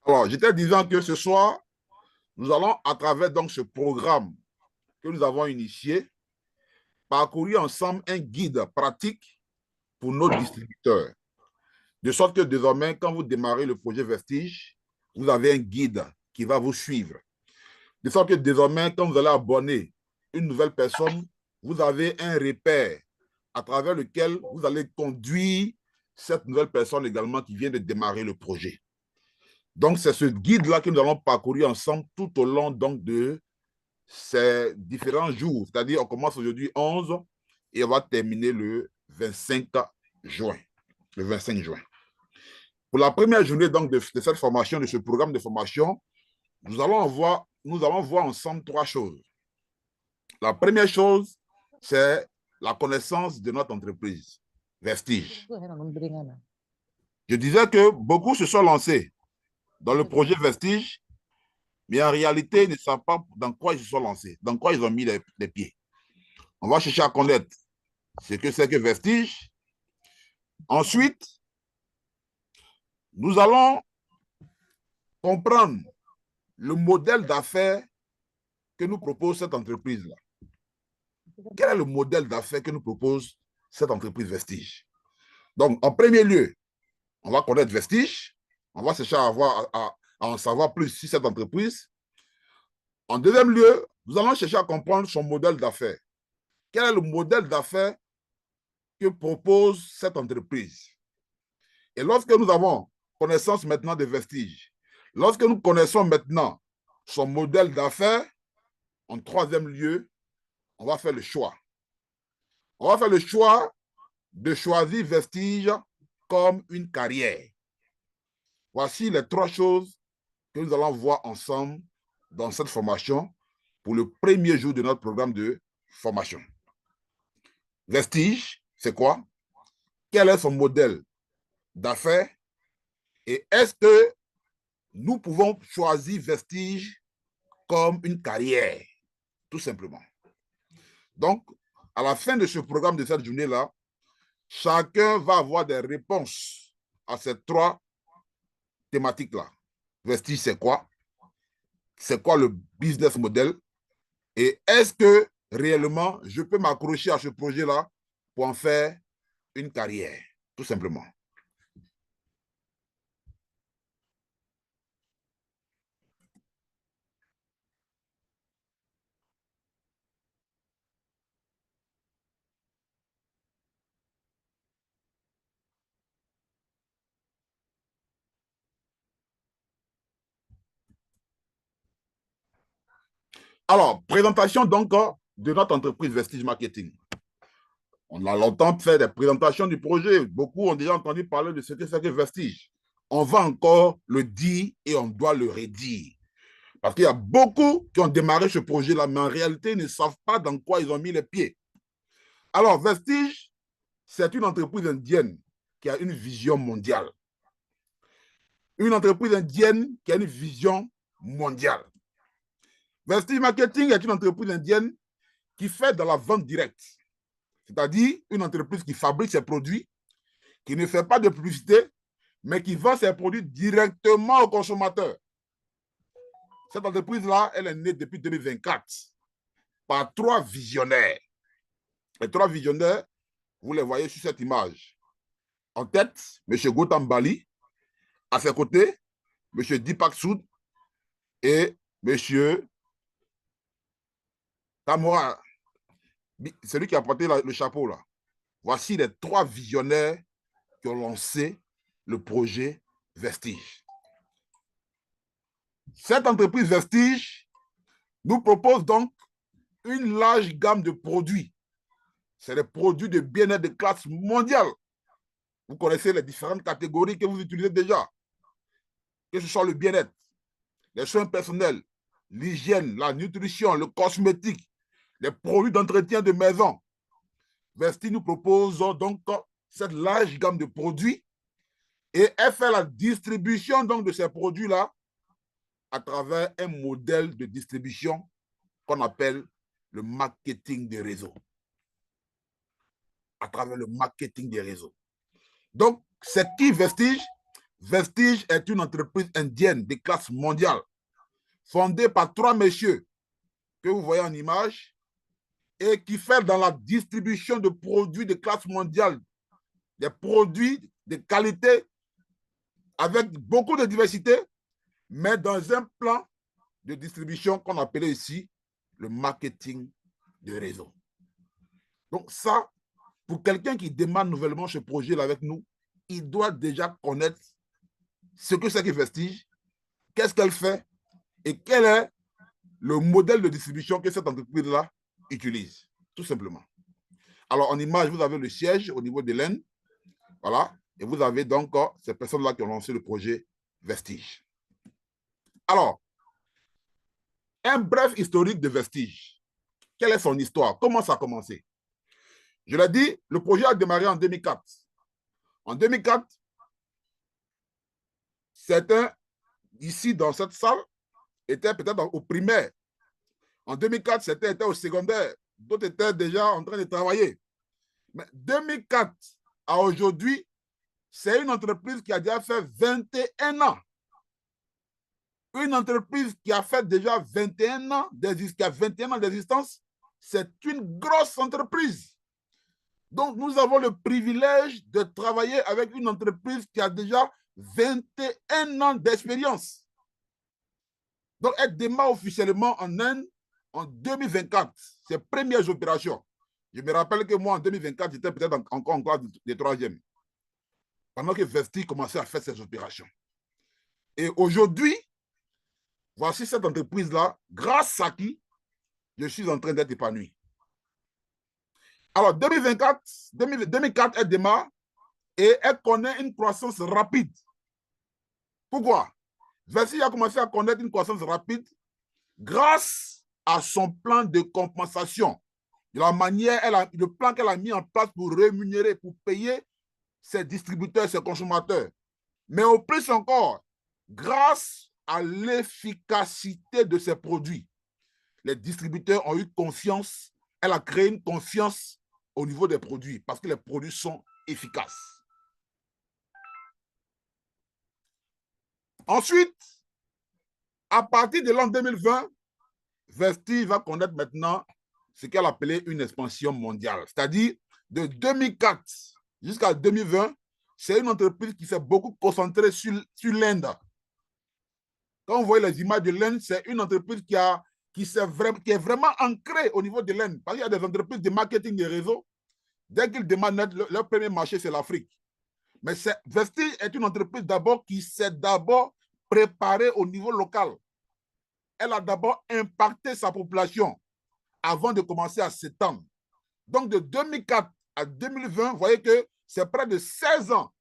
Alors, j'étais disant que ce soir, nous allons, à travers donc ce programme que nous avons initié, parcourir ensemble un guide pratique pour nos distributeurs. De sorte que désormais, quand vous démarrez le projet Vestige, vous avez un guide qui va vous suivre. De sorte que désormais, quand vous allez abonner une nouvelle personne, vous avez un repère à travers lequel vous allez conduire cette nouvelle personne également qui vient de démarrer le projet. Donc, c'est ce guide-là que nous allons parcourir ensemble tout au long donc, de ces différents jours. C'est-à-dire, on commence aujourd'hui 11 et on va terminer le 25 juin. Le 25 juin. Pour la première journée donc, de cette formation, de ce programme de formation, nous allons voir ensemble trois choses. La première chose, c'est la connaissance de notre entreprise, Vestige. Je disais que beaucoup se sont lancés dans le projet Vestige, mais en réalité, ils ne savent pas dans quoi ils se sont lancés, dans quoi ils ont mis les pieds. On va chercher à connaître ce que c'est que Vestige. Ensuite, nous allons comprendre le modèle d'affaires que nous propose cette entreprise-là. Quel est le modèle d'affaires que nous propose cette entreprise Vestige? Donc, en premier lieu, on va connaître Vestige. On va chercher à en savoir plus sur cette entreprise. En deuxième lieu, nous allons chercher à comprendre son modèle d'affaires. Quel est le modèle d'affaires que propose cette entreprise? Et lorsque nous avons connaissance maintenant de Vestige, lorsque nous connaissons maintenant son modèle d'affaires, en troisième lieu, on va faire le choix. On va faire le choix de choisir Vestige comme une carrière. Voici les trois choses que nous allons voir ensemble dans cette formation pour le premier jour de notre programme de formation. Vestige, c'est quoi? Quel est son modèle d'affaires? Et est-ce que nous pouvons choisir Vestige comme une carrière? Tout simplement. Donc, à la fin de ce programme de cette journée-là, chacun va avoir des réponses à ces trois thématiques-là. Vestige, c'est quoi? C'est quoi le business model? Et est-ce que réellement, je peux m'accrocher à ce projet-là pour en faire une carrière? Tout simplement. Alors, présentation donc de notre entreprise Vestige Marketing. On a longtemps fait des présentations du projet. Beaucoup ont déjà entendu parler de ce que c'est que Vestige. On va encore le dire et on doit le redire. Parce qu'il y a beaucoup qui ont démarré ce projet-là, mais en réalité, ils ne savent pas dans quoi ils ont mis les pieds. Alors, Vestige, c'est une entreprise indienne qui a une vision mondiale. Une entreprise indienne qui a une vision mondiale. Vestige Marketing est une entreprise indienne qui fait de la vente directe. C'est-à-dire une entreprise qui fabrique ses produits, qui ne fait pas de publicité, mais qui vend ses produits directement aux consommateurs. Cette entreprise-là, elle est née depuis 2024 par trois visionnaires. Les trois visionnaires, vous les voyez sur cette image. En tête, M. Gautam Bali, à ses côtés, M. Deepak Sood et M. Tamora, celui qui a porté le chapeau là. Voici les trois visionnaires qui ont lancé le projet Vestige. Cette entreprise Vestige nous propose donc une large gamme de produits. C'est des produits de bien-être de classe mondiale. Vous connaissez les différentes catégories que vous utilisez déjà. Que ce soit le bien-être, les soins personnels, l'hygiène, la nutrition, le cosmétique, les produits d'entretien de maison. Vestige nous propose donc cette large gamme de produits et elle fait la distribution donc de ces produits-là à travers un modèle de distribution qu'on appelle le marketing des réseaux. À travers le marketing des réseaux. Donc, c'est qui Vestige? Vestige est une entreprise indienne de classe mondiale, fondée par 3 messieurs que vous voyez en image et qui fait dans la distribution de produits de classe mondiale, des produits de qualité avec beaucoup de diversité, mais dans un plan de distribution qu'on appelait ici le marketing de réseau. Donc ça, pour quelqu'un qui démarre nouvellement ce projet-là avec nous, il doit déjà connaître ce que c'est que Vestige, qu'est-ce qu'elle fait et quel est le modèle de distribution que cette entreprise-là utilise, tout simplement. Alors, en image, vous avez le siège au niveau de l'Aisne, voilà, et vous avez donc ces personnes-là qui ont lancé le projet Vestige. Alors, un bref historique de Vestige. Quelle est son histoire? Comment ça a commencé? Je l'ai dit, le projet a démarré en 2004. En 2004, certains ici dans cette salle étaient peut-être au primaire. En 2004, certains étaient au secondaire. D'autres étaient déjà en train de travailler. Mais 2004 à aujourd'hui, c'est une entreprise qui a déjà fait 21 ans. Une entreprise qui a fait déjà 21 ans d'existence, c'est une grosse entreprise. Donc, nous avons le privilège de travailler avec une entreprise qui a déjà 21 ans d'expérience. Donc, elle démarre officiellement en Inde en 2024, ses premières opérations. Je me rappelle que moi, en 2024, j'étais peut-être encore en classe de troisième, pendant que Vestige commençait à faire ses opérations. Et aujourd'hui, voici cette entreprise-là, grâce à qui je suis en train d'être épanoui. Alors, 2004, elle démarre et elle connaît une croissance rapide. Pourquoi? Vestige a commencé à connaître une croissance rapide grâce à son plan de compensation, de la manière, le plan qu'elle a mis en place pour rémunérer, pour payer ses distributeurs, ses consommateurs. Mais au plus encore, grâce à l'efficacité de ses produits, les distributeurs ont eu confiance. Elle a créé une confiance au niveau des produits parce que les produits sont efficaces. Ensuite, à partir de l'an 2020, Vestige va connaître maintenant ce qu'elle appelait une expansion mondiale. C'est-à-dire, de 2004 jusqu'à 2020, c'est une entreprise qui s'est beaucoup concentrée sur l'Inde. Quand vous voyez les images de l'Inde, c'est une entreprise qui est vraiment ancrée au niveau de l'Inde. Parce qu'il y a des entreprises de marketing de réseau. Dès qu'ils demandent leur premier marché, c'est l'Afrique. Mais Vestige est une entreprise d'abord qui s'est d'abord préparée au niveau local. Elle a d'abord impacté sa population avant de commencer à s'étendre. Donc, de 2004 à 2020, vous voyez que c'est près de 16 ans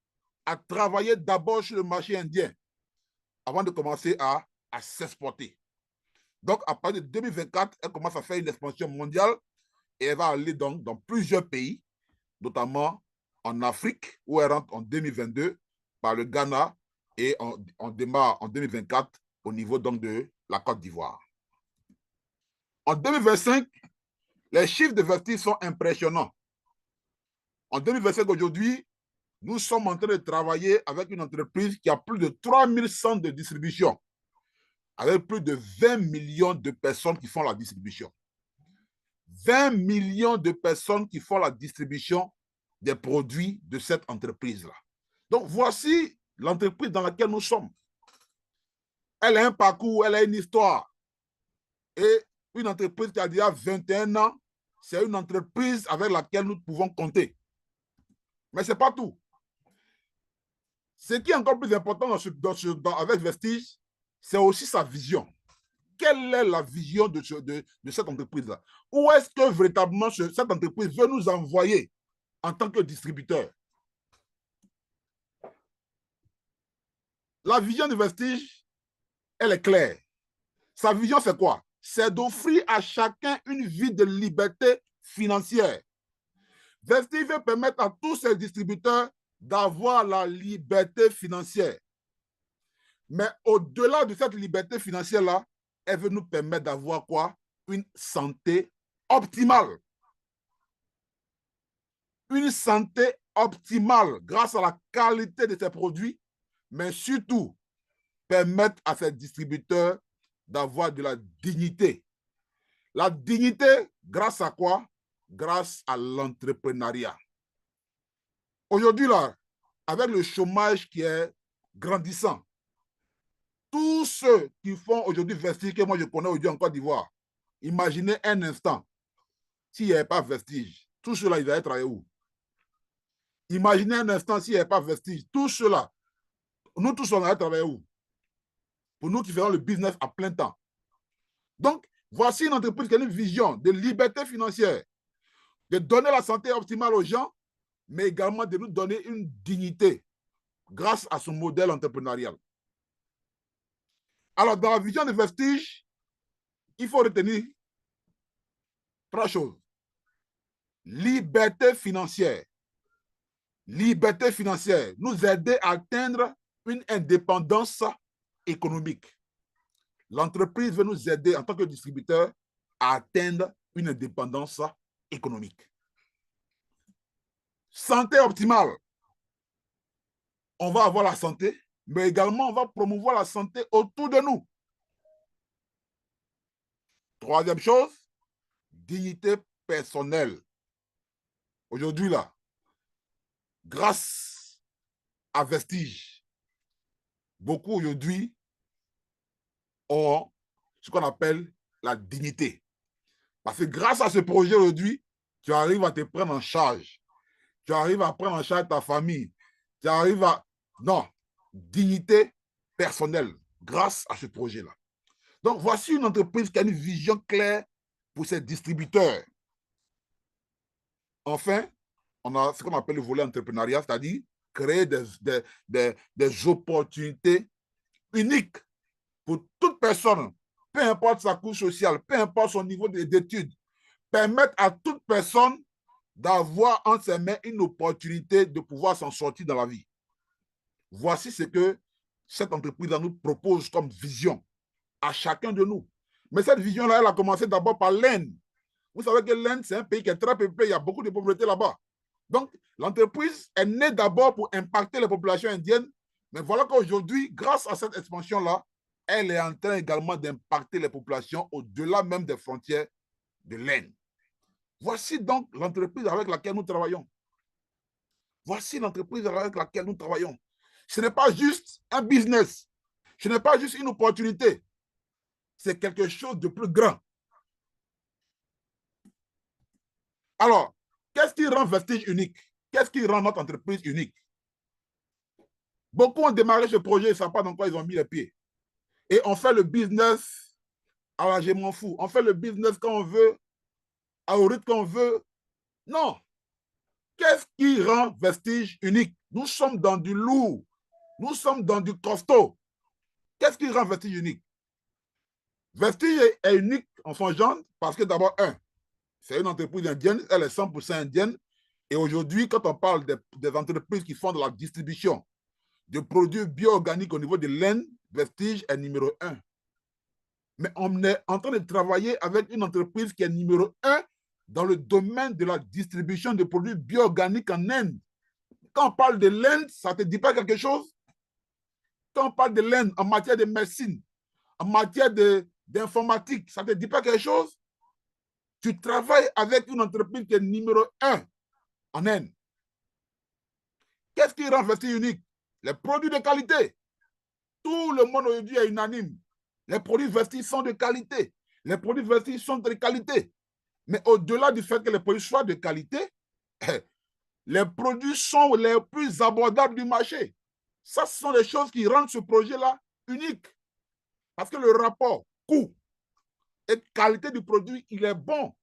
à travailler d'abord sur le marché indien avant de commencer à s'exporter. Donc, à partir de 2024, elle commence à faire une expansion mondiale et elle va aller donc dans plusieurs pays, notamment en Afrique, où elle rentre en 2022 par le Ghana et on démarre en 2024 au niveau donc de la Côte d'Ivoire. En 2025, les chiffres de Vestige sont impressionnants. En 2025, aujourd'hui, nous sommes en train de travailler avec une entreprise qui a plus de 3000 centres de distribution, avec plus de 20 millions de personnes qui font la distribution. 20 millions de personnes qui font la distribution des produits de cette entreprise-là. Donc, voici l'entreprise dans laquelle nous sommes. Elle a un parcours, elle a une histoire. Et une entreprise qui a déjà 21 ans, c'est une entreprise avec laquelle nous pouvons compter. Mais ce n'est pas tout. Ce qui est encore plus important avec Vestige, c'est aussi sa vision. Quelle est la vision de cette entreprise-là? Où est-ce que véritablement cette entreprise veut nous envoyer en tant que distributeur? La vision de Vestige, elle est claire. Sa vision, c'est quoi? C'est d'offrir à chacun une vie de liberté financière. Vestige veut permettre à tous ses distributeurs d'avoir la liberté financière. Mais au-delà de cette liberté financière-là, elle veut nous permettre d'avoir quoi? Une santé optimale. Une santé optimale grâce à la qualité de ses produits, mais surtout permettre à ces distributeurs d'avoir de la dignité. La dignité, grâce à quoi? Grâce à l'entrepreneuriat. Aujourd'hui, là, avec le chômage qui est grandissant, tous ceux qui font aujourd'hui Vestige, que moi je connais aujourd'hui en Côte d'Ivoire, imaginez un instant, s'il n'y avait pas Vestige, tous ceux-là, ils allaient travailler où? Imaginez un instant s'il n'y avait pas Vestige, tous ceux-là, nous tous, on allait travailler où? Pour nous qui faisons le business à plein temps. Donc, voici une entreprise qui a une vision de liberté financière, de donner la santé optimale aux gens, mais également de nous donner une dignité grâce à son modèle entrepreneurial. Alors, dans la vision de Vestige, il faut retenir 3 choses. Liberté financière. Liberté financière, nous aider à atteindre une indépendance économique. L'entreprise veut nous aider en tant que distributeur à atteindre une indépendance économique. Santé optimale. On va avoir la santé, mais également on va promouvoir la santé autour de nous. Troisième chose, dignité personnelle. Aujourd'hui, là, grâce à Vestige, beaucoup aujourd'hui ont ce qu'on appelle la dignité. Parce que grâce à ce projet aujourd'hui, tu arrives à te prendre en charge. Tu arrives à prendre en charge ta famille. Tu arrives à... Non, dignité personnelle grâce à ce projet-là. Donc, voici une entreprise qui a une vision claire pour ses distributeurs. Enfin, on a ce qu'on appelle le volet entrepreneuriat, c'est-à-dire créer des opportunités uniques pour toute personne, peu importe sa couche sociale, peu importe son niveau d'études, permettre à toute personne d'avoir entre ses mains une opportunité de pouvoir s'en sortir dans la vie. Voici ce que cette entreprise nous propose comme vision à chacun de nous. Mais cette vision-là, elle a commencé d'abord par l'Inde. Vous savez que l'Inde, c'est un pays qui est très peuplé, il y a beaucoup de pauvreté là-bas. Donc, l'entreprise est née d'abord pour impacter les populations indiennes, mais voilà qu'aujourd'hui, grâce à cette expansion-là, elle est en train également d'impacter les populations au-delà même des frontières de l'Inde. Voici donc l'entreprise avec laquelle nous travaillons. Voici l'entreprise avec laquelle nous travaillons. Ce n'est pas juste un business. Ce n'est pas juste une opportunité. C'est quelque chose de plus grand. Alors, qu'est-ce qui rend Vestige unique? Qu'est-ce qui rend notre entreprise unique? Beaucoup ont démarré ce projet, ils ne savent pas dans quoi ils ont mis les pieds. Et on fait le business à la je m'en fous. On fait le business quand on veut, au rythme qu'on veut. Non. Qu'est-ce qui rend Vestige unique? Nous sommes dans du lourd. Nous sommes dans du costaud. Qu'est-ce qui rend Vestige unique? Vestige est unique en son genre parce que d'abord, c'est une entreprise indienne, elle est 100% indienne. Et aujourd'hui, quand on parle des entreprises qui font de la distribution de produits bio-organiques au niveau de l'Inde, Vestige est numéro 1. Mais on est en train de travailler avec une entreprise qui est numéro 1 dans le domaine de la distribution de produits bio-organiques en Inde. Quand on parle de l'Inde, ça ne te dit pas quelque chose? Quand on parle de l'Inde en matière de médecine, en matière d'informatique, ça ne te dit pas quelque chose? Tu travailles avec une entreprise qui est numéro 1 en Inde. Qu'est-ce qui rend Vestige unique? Les produits de qualité. Tout le monde aujourd'hui est unanime. Les produits Vestige sont de qualité. Les produits Vestige sont de qualité. Mais au-delà du fait que les produits soient de qualité, les produits sont les plus abordables du marché. Ça, ce sont les choses qui rendent ce projet-là unique. Parce que le rapport coût et qualité du produit, il est bon.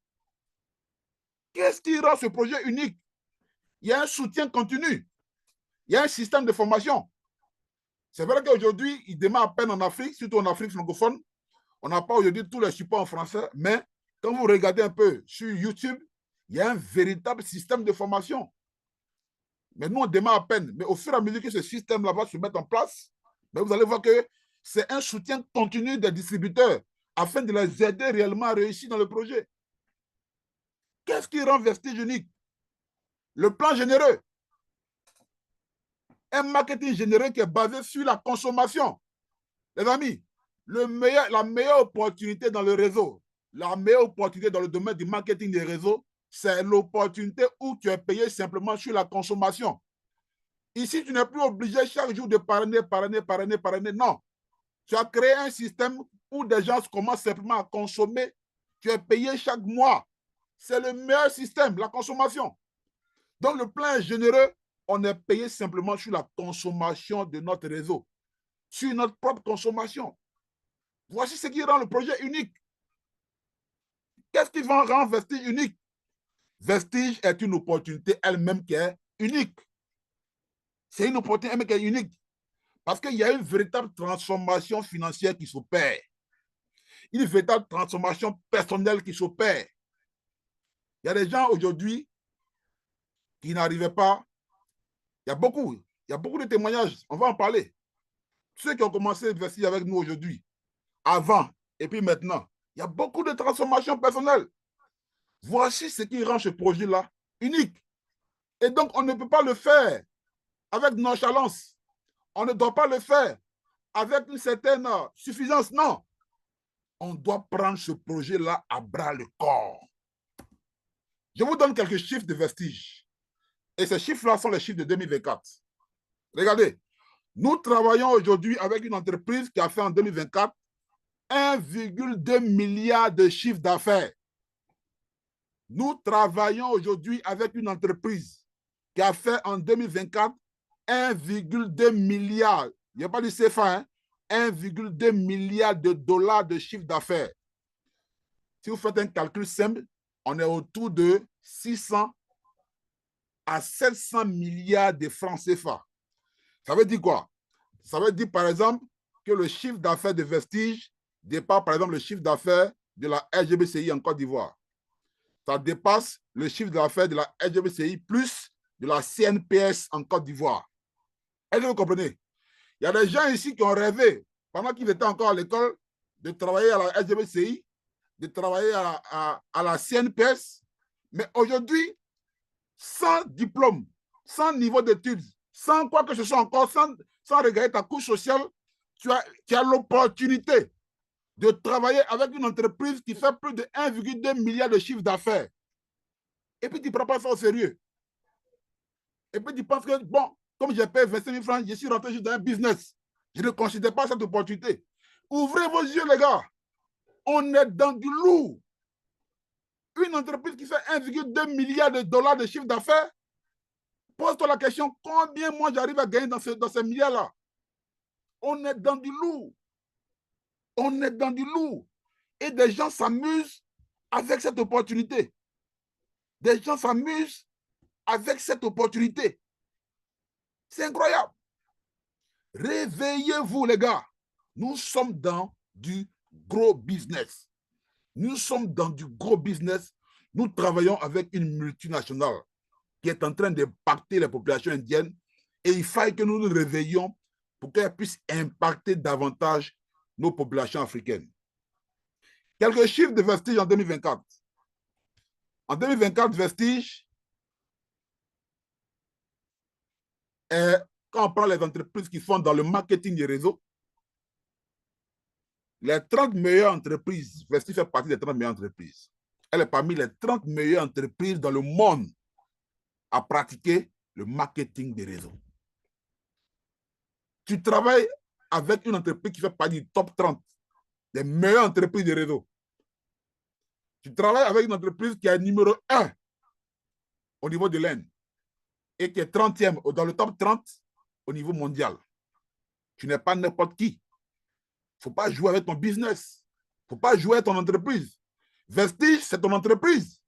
Qu'est-ce qui rend ce projet unique? Il y a un soutien continu. Il y a un système de formation. C'est vrai qu'aujourd'hui, il démarre à peine en Afrique, surtout en Afrique francophone. On n'a pas aujourd'hui tous les supports en français, mais quand vous regardez un peu sur YouTube, il y a un véritable système de formation. Mais nous, on démarre à peine. Mais au fur et à mesure que ce système-là va se mettre en place, vous allez voir que c'est un soutien continu des distributeurs afin de les aider réellement à réussir dans le projet. Qu'est-ce qui rend Vestige unique? Le plan généreux. Un marketing généré qui est basé sur la consommation. Les amis, la meilleure opportunité dans le réseau, la meilleure opportunité dans le domaine du marketing des réseaux, c'est l'opportunité où tu es payé simplement sur la consommation. Ici, tu n'es plus obligé chaque jour de parrainer. Non. Tu as créé un système où des gens commencent simplement à consommer. Tu es payé chaque mois. C'est le meilleur système, la consommation. Donc, le plan est généreux. On est payé simplement sur la consommation de notre réseau, sur notre propre consommation. Voici ce qui rend le projet unique. Qu'est-ce qui va rendre Vestige unique? Vestige est une opportunité elle-même qui est unique. C'est une opportunité elle-même qui est unique. Parce qu'il y a une véritable transformation financière qui s'opère. Une véritable transformation personnelle qui s'opère. Il y a des gens aujourd'hui qui n'arrivaient pas. Il y a beaucoup de témoignages. On va en parler. Ceux qui ont commencé à investir avec nous aujourd'hui, avant et puis maintenant, il y a beaucoup de transformations personnelles. Voici ce qui rend ce projet-là unique. Et donc, on ne peut pas le faire avec nonchalance. On ne doit pas le faire avec une certaine suffisance. Non. On doit prendre ce projet-là à bras le corps. Je vous donne quelques chiffres de Vestige. Et ces chiffres-là sont les chiffres de 2024. Regardez, nous travaillons aujourd'hui avec une entreprise qui a fait en 2024 1,2 milliard de chiffre d'affaires. Nous travaillons aujourd'hui avec une entreprise qui a fait en 2024 1,2 milliard, il n'y a pas du CFA, hein, 1,2 milliard de dollars de chiffre d'affaires. Si vous faites un calcul simple, on est autour de 600 à 700 milliards de francs CFA. Ça veut dire quoi? Ça veut dire, par exemple, que le chiffre d'affaires de Vestige dépasse, par exemple, le chiffre d'affaires de la SGBCI en Côte d'Ivoire. Ça dépasse le chiffre d'affaires de la SGBCI plus de la CNPS en Côte d'Ivoire. Est-ce que vous comprenez? Il y a des gens ici qui ont rêvé, pendant qu'ils étaient encore à l'école, de travailler à la SGBCI, de travailler à la CNPS, mais aujourd'hui, sans diplôme, sans niveau d'études, sans quoi que ce soit encore, sans regarder ta couche sociale, tu as l'opportunité de travailler avec une entreprise qui fait plus de 1,2 milliard de chiffre d'affaires. Et puis tu ne prends pas ça au sérieux. Et puis tu penses que, bon, comme j'ai payé 25 000 francs, je suis rentré juste dans un business. Je ne considère pas cette opportunité. Ouvrez vos yeux, les gars. On est dans du lourd. Une entreprise qui fait 1,2 milliard de dollars de chiffre d'affaires, pose-toi la question, combien moi j'arrive à gagner dans ces milliards-là? On est dans du lourd. On est dans du lourd. Et des gens s'amusent avec cette opportunité. Des gens s'amusent avec cette opportunité. C'est incroyable. Réveillez-vous, les gars. Nous sommes dans du gros business. Nous sommes dans du gros business. Nous travaillons avec une multinationale qui est en train d'impacter les populations indiennes et il faut que nous nous réveillions pour qu'elle puisse impacter davantage nos populations africaines. Quelques chiffres de Vestige en 2024. En 2024, Vestige, quand on prend les entreprises qui font dans le marketing des réseaux, les 30 meilleures entreprises, Vestige fait partie des 30 meilleures entreprises. Elle est parmi les 30 meilleures entreprises dans le monde à pratiquer le marketing des réseaux. Tu travailles avec une entreprise qui fait partie du top 30 des meilleures entreprises de réseau. Tu travailles avec une entreprise qui est numéro 1 au niveau de l'Inde et qui est 30e dans le top 30 au niveau mondial. Tu n'es pas n'importe qui. Il ne faut pas jouer avec ton business. Il ne faut pas jouer avec ton entreprise. Vestige, c'est ton entreprise.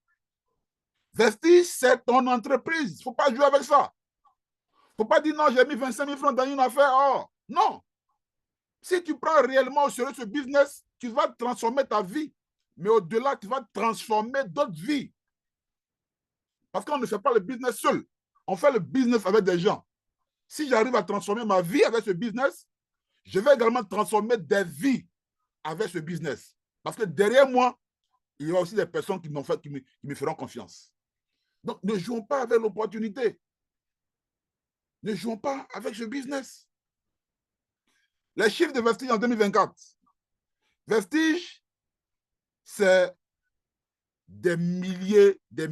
Vestige, c'est ton entreprise. Il ne faut pas jouer avec ça. Il ne faut pas dire non, j'ai mis 25 000 francs dans une affaire. Oh, non. Si tu prends réellement au sérieux ce business, tu vas transformer ta vie. Mais au-delà, tu vas transformer d'autres vies. Parce qu'on ne fait pas le business seul. On fait le business avec des gens. Si j'arrive à transformer ma vie avec ce business, je vais également transformer des vies avec ce business. Parce que derrière moi, il y a aussi des personnes qui me feront confiance. Donc, ne jouons pas avec l'opportunité. Ne jouons pas avec ce business. Les chiffres de Vestige en 2024. Vestige, c'est des milliers de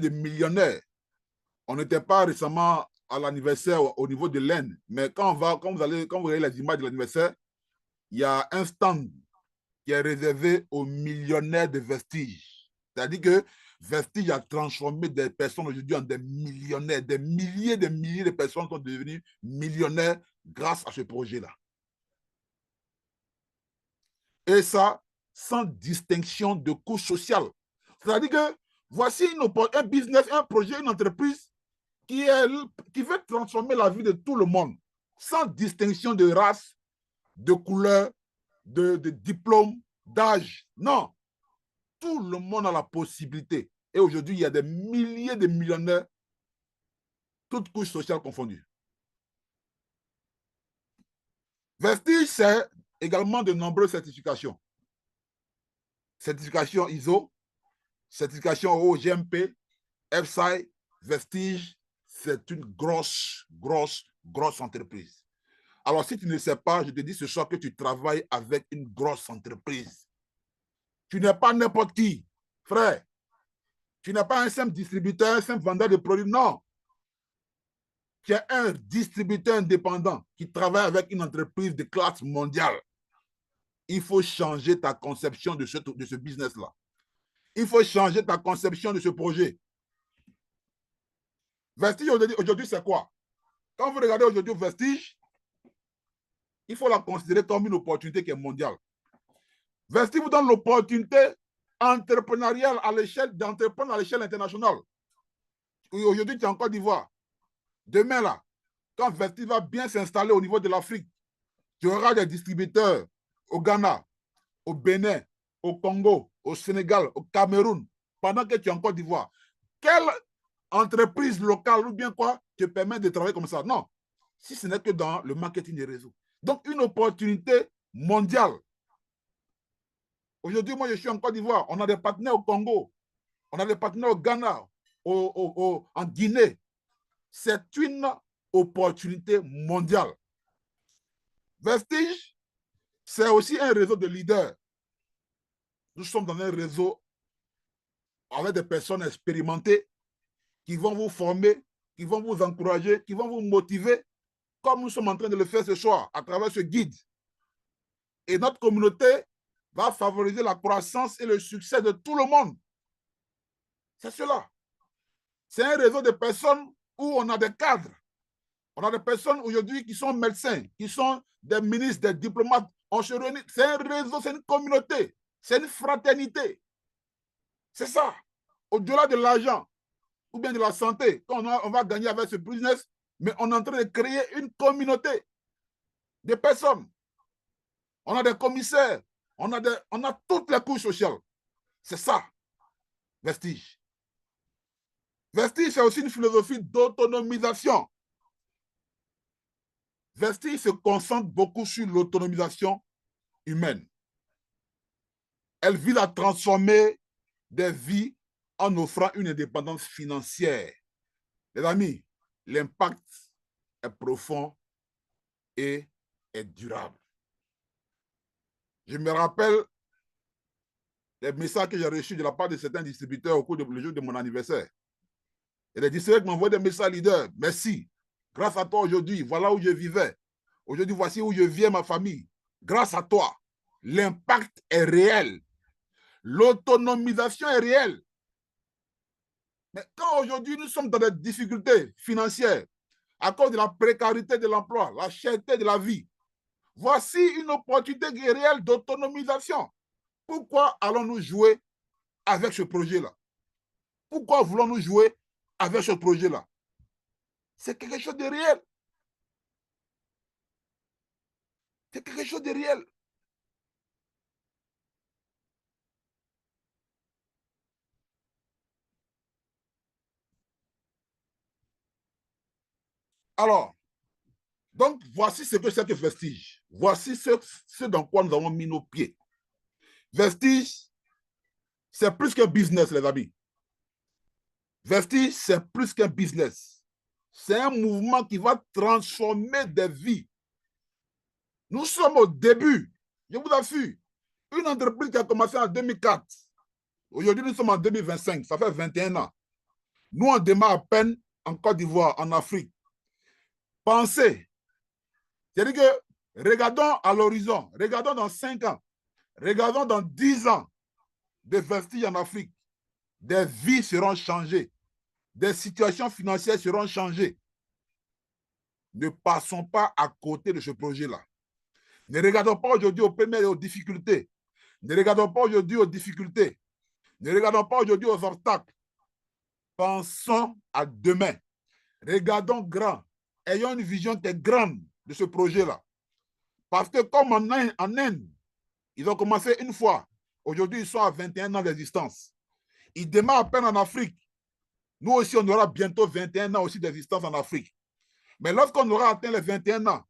millionnaires. On n'était pas récemment à l'anniversaire au niveau de l'Inde, mais quand vous voyez les images de l'anniversaire, il y a un stand qui est réservé aux millionnaires de Vestige. C'est-à-dire que Vestige a transformé des personnes aujourd'hui en des millionnaires. Des milliers de personnes sont devenues millionnaires grâce à ce projet-là. Et ça, sans distinction de couche sociale. C'est-à-dire que voici un business, un projet, une entreprise qui veut transformer la vie de tout le monde, sans distinction de race, de couleur, de diplôme, d'âge. Non, tout le monde a la possibilité. Et aujourd'hui, il y a des milliers de millionnaires, toutes couches sociales confondues. Vestige, c'est également de nombreuses certifications. Certification ISO, certification OGMP, FSI, Vestige, c'est une grosse entreprise. Alors, si tu ne sais pas, je te dis ce soir que tu travailles avec une grosse entreprise. Tu n'es pas n'importe qui, frère. Tu n'es pas un simple distributeur, un simple vendeur de produits, non. Tu es un distributeur indépendant qui travaille avec une entreprise de classe mondiale. Il faut changer ta conception de ce business-là. Il faut changer ta conception de ce projet. Vestige, aujourd'hui, c'est quoi? Quand vous regardez aujourd'hui Vestige, il faut la considérer comme une opportunité qui est mondiale. Vestige vous donne l'opportunité entrepreneuriale à l'échelle d'entreprendre à l'échelle internationale. Aujourd'hui, tu es en Côte d'Ivoire. Demain, là, quand Vestige va bien s'installer au niveau de l'Afrique, tu auras des distributeurs au Ghana, au Bénin, au Congo, au Sénégal, au Cameroun, pendant que tu es en Côte d'Ivoire. Quelle entreprise locale ou bien quoi te permet de travailler comme ça? Non, si ce n'est que dans le marketing des réseaux. Donc, une opportunité mondiale. Aujourd'hui, moi, je suis en Côte d'Ivoire. On a des partenaires au Congo. On a des partenaires au Ghana, en Guinée. C'est une opportunité mondiale. Vestige, c'est aussi un réseau de leaders. Nous sommes dans un réseau avec des personnes expérimentées qui vont vous former, qui vont vous encourager, qui vont vous motiver, comme nous sommes en train de le faire ce soir à travers ce guide. Et notre communauté va favoriser la croissance et le succès de tout le monde. C'est cela. C'est un réseau de personnes où on a des cadres. On a des personnes aujourd'hui qui sont médecins, qui sont des ministres, des diplomates. On se réunit. C'est un réseau, c'est une communauté, c'est une fraternité. C'est ça. Au-delà de l'argent ou bien de la santé, quand on va gagner avec ce business, mais on est en train de créer une communauté de personnes. On a des commissaires, on a toutes les couches sociales. C'est ça, Vestige. Vestige, c'est aussi une philosophie d'autonomisation. Vestige se concentre beaucoup sur l'autonomisation humaine. Elle vise à transformer des vies en offrant une indépendance financière. Les amis, l'impact est profond et est durable. Je me rappelle les messages que j'ai reçus de la part de certains distributeurs au cours du jour de mon anniversaire. Et les distributeurs m'envoient des messages leaders. Merci. Grâce à toi aujourd'hui, voilà où je vivais. Aujourd'hui, voici où je viens, ma famille. Grâce à toi, l'impact est réel. L'autonomisation est réelle. Mais quand aujourd'hui nous sommes dans des difficultés financières, à cause de la précarité de l'emploi, la cherté de la vie, voici une opportunité réelle d'autonomisation. Pourquoi allons-nous jouer avec ce projet-là? Pourquoi voulons-nous jouer avec ce projet-là? C'est quelque chose de réel. C'est quelque chose de réel. Alors, donc, voici ce que c'est que Vestige. Voici ce dans quoi nous avons mis nos pieds. Vestige, c'est plus qu'un business, les amis. Vestige, c'est plus qu'un business. C'est un mouvement qui va transformer des vies. Nous sommes au début. Je vous assure, une entreprise qui a commencé en 2004. Aujourd'hui, nous sommes en 2025. Ça fait 21 ans. Nous, on démarre à peine en Côte d'Ivoire, en Afrique. Pensez. C'est-à-dire que regardons à l'horizon. Regardons dans 5 ans. Regardons dans 10 ans de vestiges en Afrique. Des vies seront changées. Des situations financières seront changées. Ne passons pas à côté de ce projet-là. Ne regardons pas aujourd'hui aux premières aux difficultés. Ne regardons pas aujourd'hui aux difficultés. Ne regardons pas aujourd'hui aux obstacles. Pensons à demain. Regardons grand. Ayons une vision qui est grande de ce projet-là. Parce que comme en Inde, ils ont commencé une fois. Aujourd'hui, ils sont à 21 ans d'existence. Ils démarrent à peine en Afrique. Nous aussi, on aura bientôt 21 ans aussi d'existence en Afrique. Mais lorsqu'on aura atteint les 21 ans,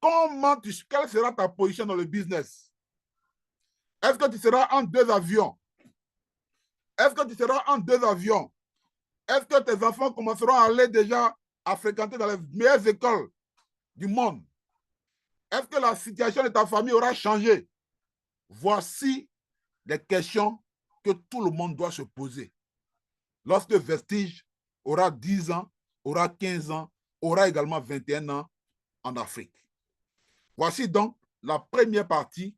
quelle sera ta position dans le business? Est-ce que tu seras en 2 avions? Est-ce que tu seras en 2 avions? Est-ce que tes enfants commenceront à aller déjà à fréquenter dans les meilleures écoles du monde? Est-ce que la situation de ta famille aura changé? Voici les questions que tout le monde doit se poser. Lorsque Vestige aura 10 ans, aura 15 ans, aura également 21 ans en Afrique. Voici donc la première partie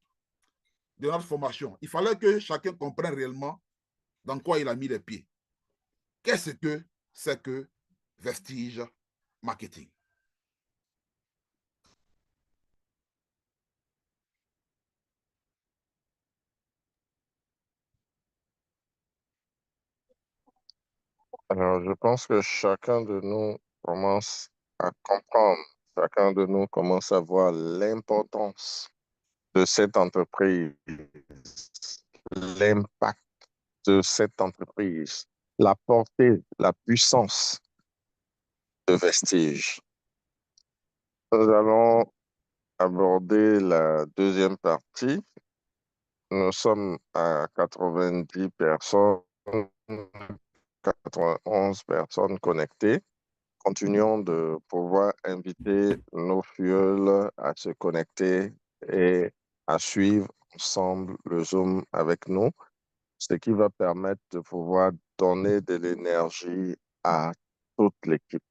de notre formation. Il fallait que chacun comprenne réellement dans quoi il a mis les pieds. Qu'est-ce que c'est que Vestige Marketing? Alors, je pense que chacun de nous commence à comprendre, chacun de nous commence à voir l'importance de cette entreprise, l'impact de cette entreprise, la portée, la puissance de Vestige. Nous allons aborder la deuxième partie. Nous sommes à 90 personnes, 91 personnes connectées. Continuons de pouvoir inviter nos fioles à se connecter et à suivre ensemble le Zoom avec nous, ce qui va permettre de pouvoir donner de l'énergie à toute l'équipe.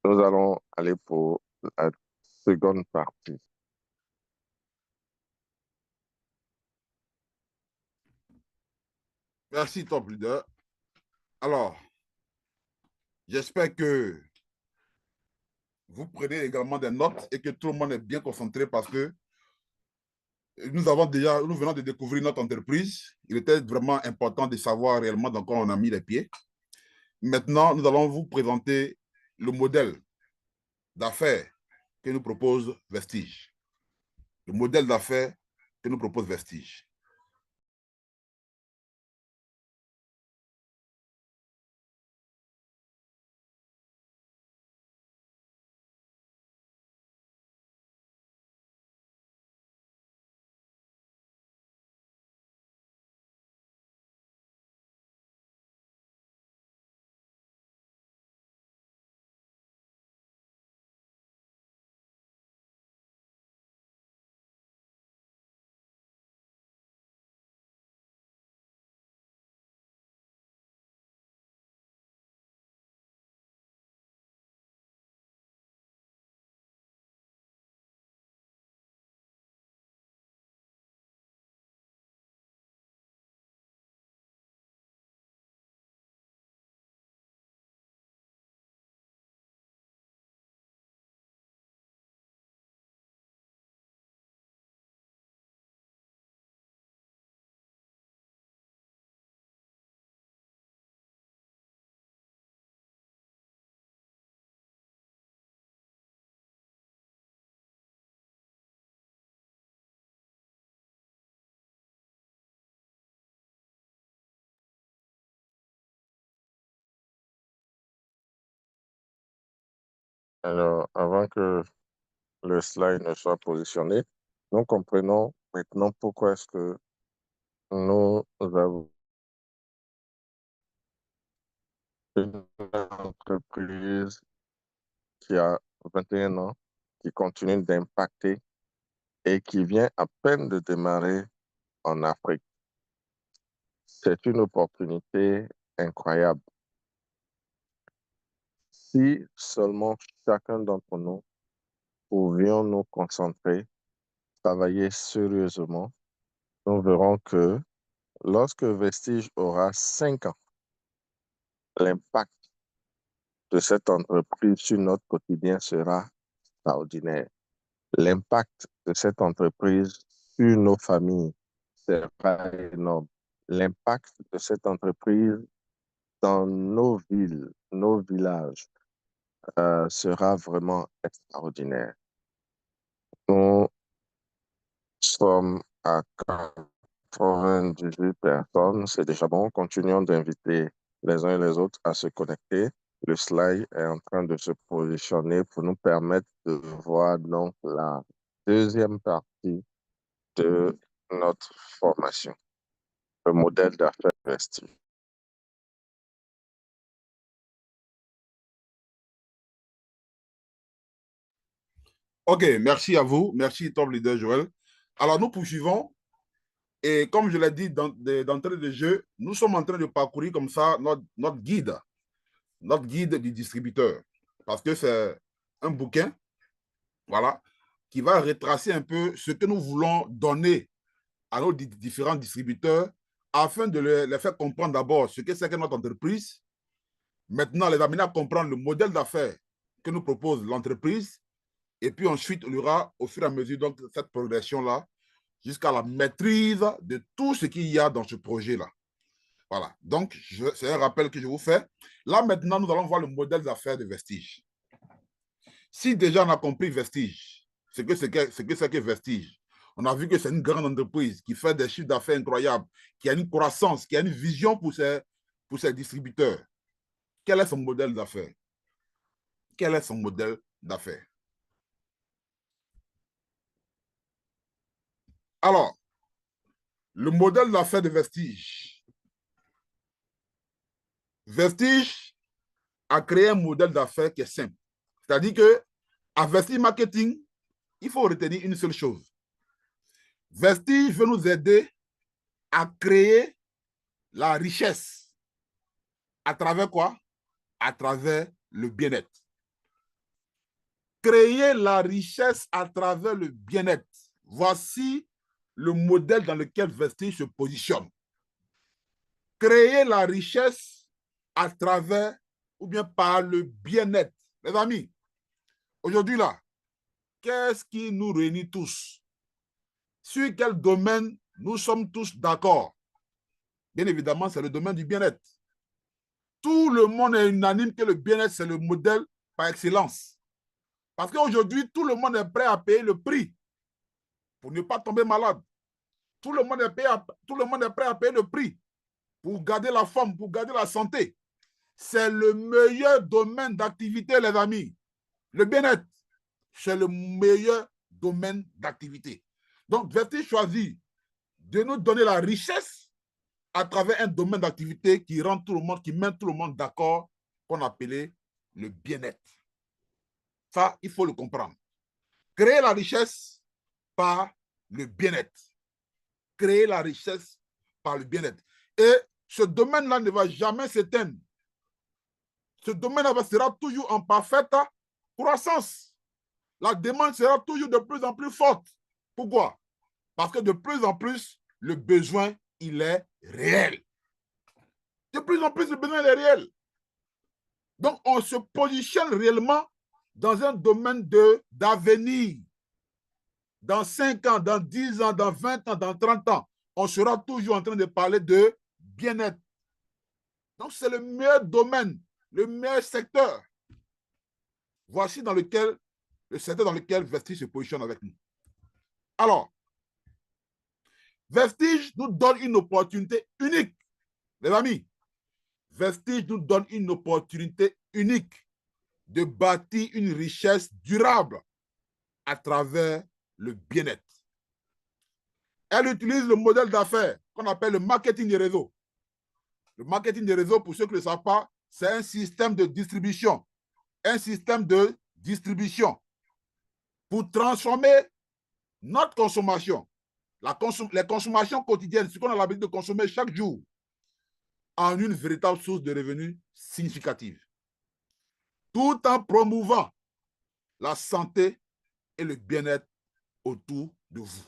Nous allons aller pour la seconde partie. Merci, top leader. Alors, j'espère que vous prenez également des notes et que tout le monde est bien concentré parce que nous venons de découvrir notre entreprise. Il était vraiment important de savoir réellement dans quoi on a mis les pieds. Maintenant, nous allons vous présenter le modèle d'affaires que nous propose Vestige. Le modèle d'affaires que nous propose Vestige. Alors, avant que le slide ne soit positionné, nous comprenons maintenant pourquoi est-ce que nous avons une entreprise qui a 21 ans, qui continue d'impacter et qui vient à peine de démarrer en Afrique. C'est une opportunité incroyable. Si seulement chacun d'entre nous pouvions nous concentrer, travailler sérieusement, nous verrons que lorsque Vestige aura 5 ans, l'impact de cette entreprise sur notre quotidien sera extraordinaire. L'impact de cette entreprise sur nos familles sera énorme. L'impact de cette entreprise dans nos villes, nos villages, sera vraiment extraordinaire. Nous sommes à 98 personnes, c'est déjà bon. Continuons d'inviter les uns et les autres à se connecter. Le slide est en train de se positionner pour nous permettre de voir donc la deuxième partie de notre formation, le modèle d'affaires Vestige. OK, merci à vous. Merci, Top Leader Joël. Alors, nous poursuivons. Et comme je l'ai dit d'entrée de jeu, nous sommes en train de parcourir comme ça notre guide du distributeur. Parce que c'est un bouquin, voilà, qui va retracer un peu ce que nous voulons donner à nos différents distributeurs afin de les faire comprendre d'abord ce que c'est que notre entreprise. Maintenant, les amener à comprendre le modèle d'affaires que nous propose l'entreprise. Et puis ensuite, il y aura au fur et à mesure donc, cette progression-là jusqu'à la maîtrise de tout ce qu'il y a dans ce projet-là. Voilà. Donc, c'est un rappel que je vous fais. Là, maintenant, nous allons voir le modèle d'affaires de Vestige. Si déjà on a compris Vestige, ce que c'est que Vestige, on a vu que c'est une grande entreprise qui fait des chiffres d'affaires incroyables, qui a une croissance, qui a une vision pour ses distributeurs. Quel est son modèle d'affaires? Quel est son modèle d'affaires? Alors, le modèle d'affaires de Vestige. Vestige a créé un modèle d'affaires qui est simple. C'est-à-dire que à Vestige Marketing, il faut retenir une seule chose. Vestige veut nous aider à créer la richesse. À travers quoi? À travers le bien-être. Créer la richesse à travers le bien-être. Voici le modèle dans lequel Vestige se positionne. Créer la richesse à travers ou bien par le bien-être. Les amis, aujourd'hui là, qu'est-ce qui nous réunit tous? Sur quel domaine nous sommes tous d'accord? Bien évidemment, c'est le domaine du bien-être. Tout le monde est unanime que le bien-être, c'est le modèle par excellence. Parce qu'aujourd'hui, tout le monde est prêt à payer le prix pour ne pas tomber malade. Tout le monde est prêt à payer le prix pour garder la forme, pour garder la santé. C'est le meilleur domaine d'activité, les amis. Le bien-être, c'est le meilleur domaine d'activité. Donc, Vestige choisit de nous donner la richesse à travers un domaine d'activité qui rend tout le monde, qui met tout le monde d'accord, qu'on appelait le bien-être. Ça, il faut le comprendre. Créer la richesse par le bien-être. Créer la richesse par le bien-être. Et ce domaine-là ne va jamais s'éteindre. Ce domaine-là sera toujours en parfaite croissance. La demande sera toujours de plus en plus forte. Pourquoi? Parce que de plus en plus, le besoin, il est réel. De plus en plus, le besoin est réel. Donc, on se positionne réellement dans un domaine d'avenir. Dans 5 ans, dans 10 ans, dans 20 ans, dans 30 ans, on sera toujours en train de parler de bien-être. Donc, c'est le meilleur domaine, le meilleur secteur. Voici le secteur dans lequel Vestige se positionne avec nous. Alors, Vestige nous donne une opportunité unique, les amis. Vestige nous donne une opportunité unique de bâtir une richesse durable à travers le bien-être. Elle utilise le modèle d'affaires qu'on appelle le marketing des réseaux. Le marketing des réseaux, pour ceux qui ne le savent pas, c'est un système de distribution. Un système de distribution pour transformer notre consommation, les consommations quotidiennes, ce qu'on a l'habitude de consommer chaque jour, en une véritable source de revenus significative, tout en promouvant la santé et le bien-être autour de vous.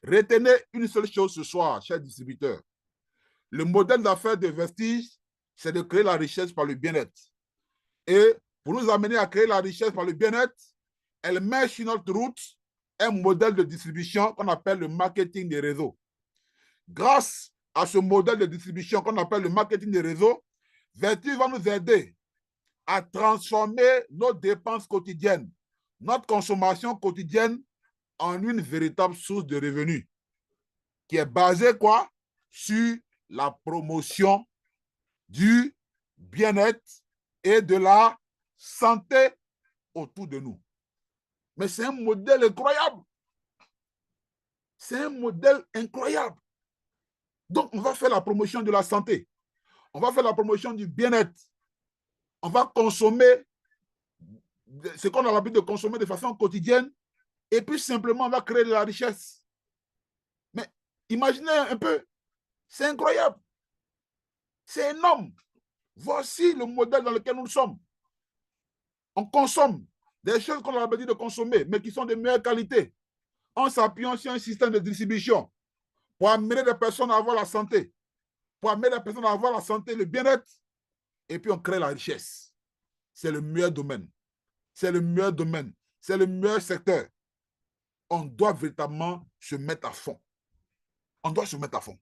Retenez une seule chose ce soir, chers distributeurs. Le modèle d'affaires de Vestige, c'est de créer la richesse par le bien-être. Et pour nous amener à créer la richesse par le bien-être, elle met sur notre route un modèle de distribution qu'on appelle le marketing des réseaux. Grâce à ce modèle de distribution qu'on appelle le marketing des réseaux, Vestige va nous aider à transformer nos dépenses quotidiennes, notre consommation quotidienne en une véritable source de revenus qui est basée quoi? Sur la promotion du bien-être et de la santé autour de nous. Mais c'est un modèle incroyable. C'est un modèle incroyable. Donc, on va faire la promotion de la santé. On va faire la promotion du bien-être. On va consommer ce qu'on a l'habitude de consommer de façon quotidienne et puis simplement, on va créer de la richesse. Mais imaginez un peu, c'est incroyable. C'est énorme. Voici le modèle dans lequel nous sommes. On consomme des choses qu'on a l'habitude de consommer, mais qui sont de meilleure qualité, en s'appuyant sur un système de distribution pour amener les personnes à avoir la santé, pour amener les personnes à avoir la santé, le bien-être, et puis on crée la richesse. C'est le meilleur domaine. C'est le meilleur domaine. C'est le meilleur secteur. On doit véritablement se mettre à fond. On doit se mettre à fond.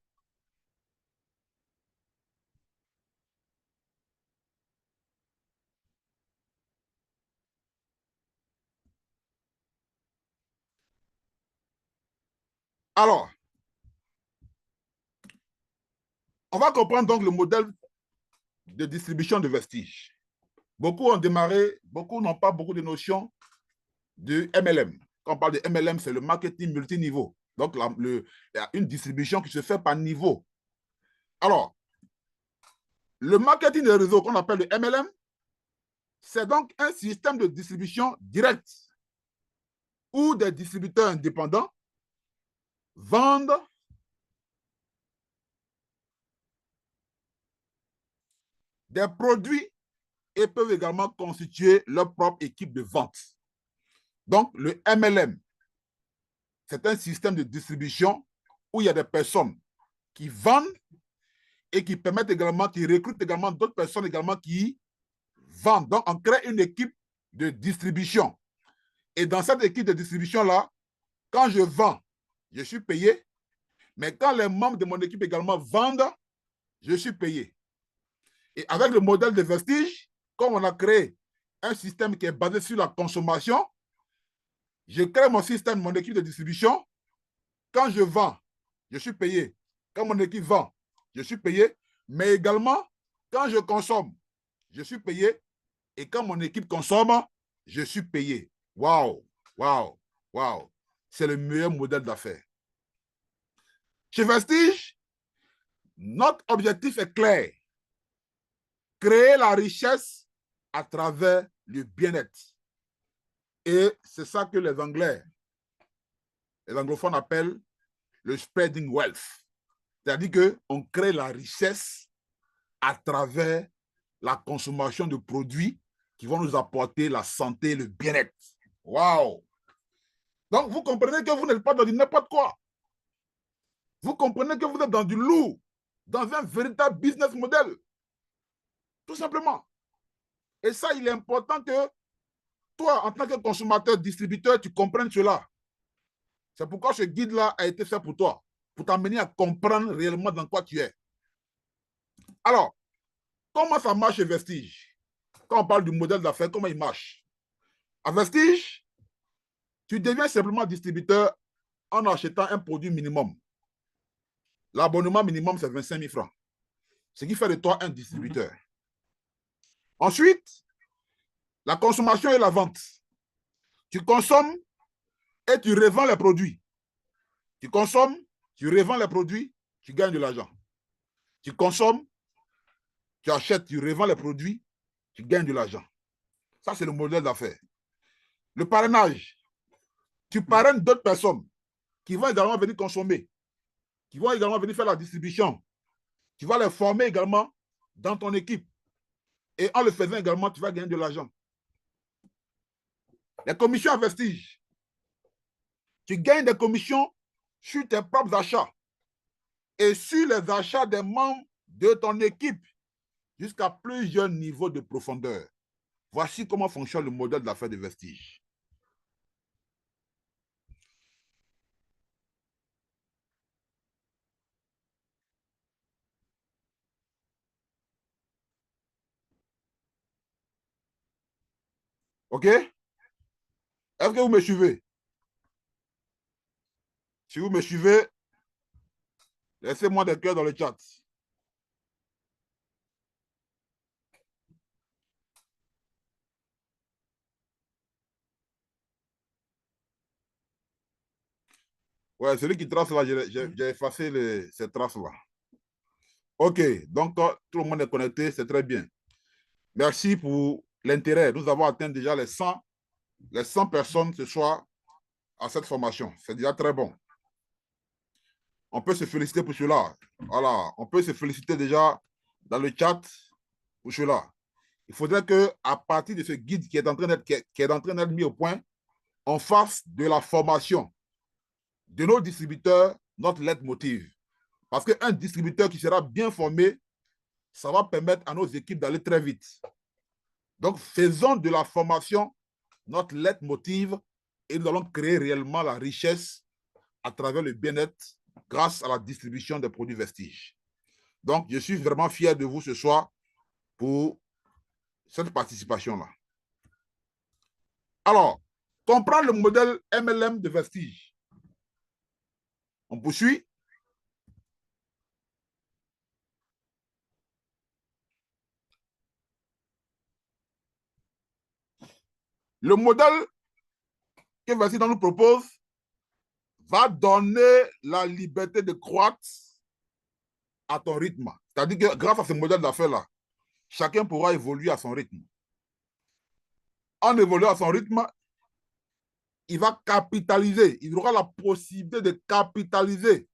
Alors, on va comprendre donc le modèle de distribution de Vestige. Beaucoup ont démarré, beaucoup n'ont pas beaucoup de notions de MLM. Quand on parle de MLM, c'est le marketing multiniveau. Donc, il y a une distribution qui se fait par niveau. Alors, le marketing de réseau qu'on appelle le MLM, c'est donc un système de distribution direct où des distributeurs indépendants vendent des produits et peuvent également constituer leur propre équipe de vente. Donc, le MLM, c'est un système de distribution où il y a des personnes qui vendent et qui permettent également, qui recrutent également d'autres personnes également qui vendent. Donc, on crée une équipe de distribution. Et dans cette équipe de distribution-là, quand je vends, je suis payé. Mais quand les membres de mon équipe également vendent, je suis payé. Et avec le modèle de Vestige, comme on a créé un système qui est basé sur la consommation, je crée mon système, mon équipe de distribution. Quand je vends, je suis payé. Quand mon équipe vend, je suis payé. Mais également, quand je consomme, je suis payé. Et quand mon équipe consomme, je suis payé. Waouh, waouh, waouh. C'est le meilleur modèle d'affaires. Chez Vestige, notre objectif est clair. Créer la richesse à travers le bien-être. Et c'est ça que les anglophones appellent le spreading wealth. C'est-à-dire qu'on crée la richesse à travers la consommation de produits qui vont nous apporter la santé et le bien-être. Waouh! Donc, vous comprenez que vous n'êtes pas dans du n'importe quoi. Vous comprenez que vous êtes dans du lourd, dans un véritable business model. Tout simplement. Et ça, il est important que toi, en tant que consommateur, distributeur, tu comprennes cela. C'est pourquoi ce guide-là a été fait pour toi, pour t'amener à comprendre réellement dans quoi tu es. Alors, comment ça marche chez Vestige? Quand on parle du modèle d'affaires, comment il marche? À Vestige, tu deviens simplement distributeur en achetant un produit minimum. L'abonnement minimum, c'est 25 000 francs. Ce qui fait de toi un distributeur. Ensuite, la consommation et la vente. Tu consommes et tu revends les produits. Tu consommes, tu revends les produits, tu gagnes de l'argent. Tu consommes, tu achètes, tu revends les produits, tu gagnes de l'argent. Ça, c'est le modèle d'affaires. Le parrainage, tu parraines d'autres personnes qui vont également venir consommer, qui vont également venir faire la distribution. Tu vas les former également dans ton équipe. Et en le faisant également, tu vas gagner de l'argent. Les commissions à vestige. Tu gagnes des commissions sur tes propres achats et sur les achats des membres de ton équipe jusqu'à plusieurs niveaux de profondeur. Voici comment fonctionne le modèle d'affaires de vestige. OK? Est-ce que vous me suivez? Si vous me suivez, laissez-moi des cœurs dans le chat. Ouais, celui qui trace là, j'ai effacé ces traces-là. OK, donc tout le monde est connecté, c'est très bien. Merci pour l'intérêt. Nous avons atteint déjà les 100 personnes ce soir à cette formation. C'est déjà très bon. On peut se féliciter pour cela. Voilà, on peut se féliciter déjà dans le chat pour cela. Il faudrait qu'à partir de ce guide qui est en train d'être mis au point, on fasse de la formation de nos distributeurs notre leitmotiv. Parce qu'un distributeur qui sera bien formé, ça va permettre à nos équipes d'aller très vite. Donc, faisons de la formation notre leitmotiv et nous allons créer réellement la richesse à travers le bien-être grâce à la distribution des produits Vestige. Donc, je suis vraiment fier de vous ce soir pour cette participation-là. Alors, comprendre le modèle MLM de Vestige. On poursuit. Le modèle que Vestige nous propose va donner la liberté de croître à ton rythme. C'est-à-dire que grâce à ce modèle d'affaires-là, chacun pourra évoluer à son rythme. En évoluant à son rythme, il va capitaliser. Il aura la possibilité de capitaliser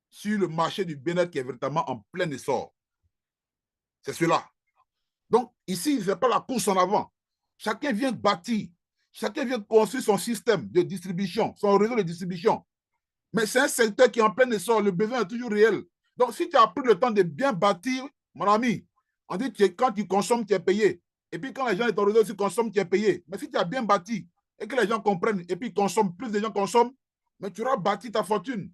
sur le marché du bien-être qui est véritablement en plein essor. C'est cela. Donc, ici, ce n'est pas la course en avant. Chacun vient bâtir. Chacun vient construire son système de distribution, son réseau de distribution. Mais c'est un secteur qui est en plein essor. Le besoin est toujours réel. Donc, si tu as pris le temps de bien bâtir, mon ami, on dit que quand tu consommes, tu es payé. Et puis, quand les gens de ton réseau aussi consomment, tu es payé. Mais si tu as bien bâti et que les gens comprennent et puis consomment, plus de gens consomment, mais tu auras bâti ta fortune.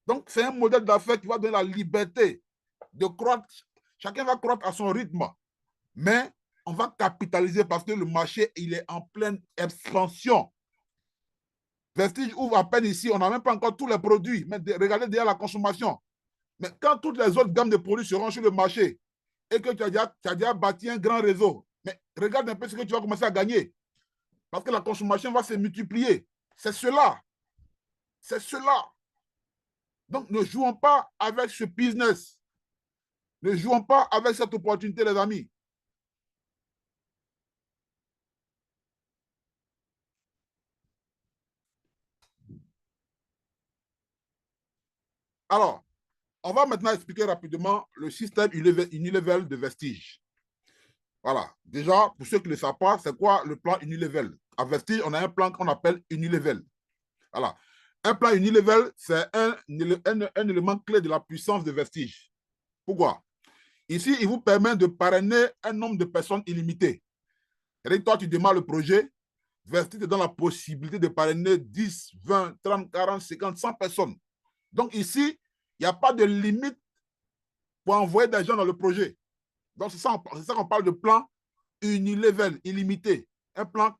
Donc, c'est un modèle d'affaires qui va donner la liberté de croître. Chacun va croître à son rythme. Mais on va capitaliser parce que le marché, il est en pleine expansion. Vestige ouvre à peine ici, on n'a même pas encore tous les produits. Mais regardez derrière la consommation. Mais quand toutes les autres gammes de produits seront sur le marché et que tu as déjà bâti un grand réseau, mais regarde un peu ce que tu vas commencer à gagner. Parce que la consommation va se multiplier. C'est cela. C'est cela. Donc, ne jouons pas avec ce business. Ne jouons pas avec cette opportunité, les amis. Alors, on va maintenant expliquer rapidement le système Unilevel de Vestige. Voilà. Déjà, pour ceux qui ne le savent pas, c'est quoi le plan Unilevel? À Vestige, on a un plan qu'on appelle Unilevel. Voilà. Un plan Unilevel, c'est un élément clé de la puissance de Vestige. Pourquoi? Ici, il vous permet de parrainer un nombre de personnes illimité. C'est-à-dire que toi, tu démarres le projet, Vestige te donne la possibilité de parrainer 10, 20, 30, 40, 50, 100 personnes. Donc ici, il n'y a pas de limite pour envoyer des gens dans le projet. Donc c'est ça qu'on parle de plan unilevel, illimité. Un plan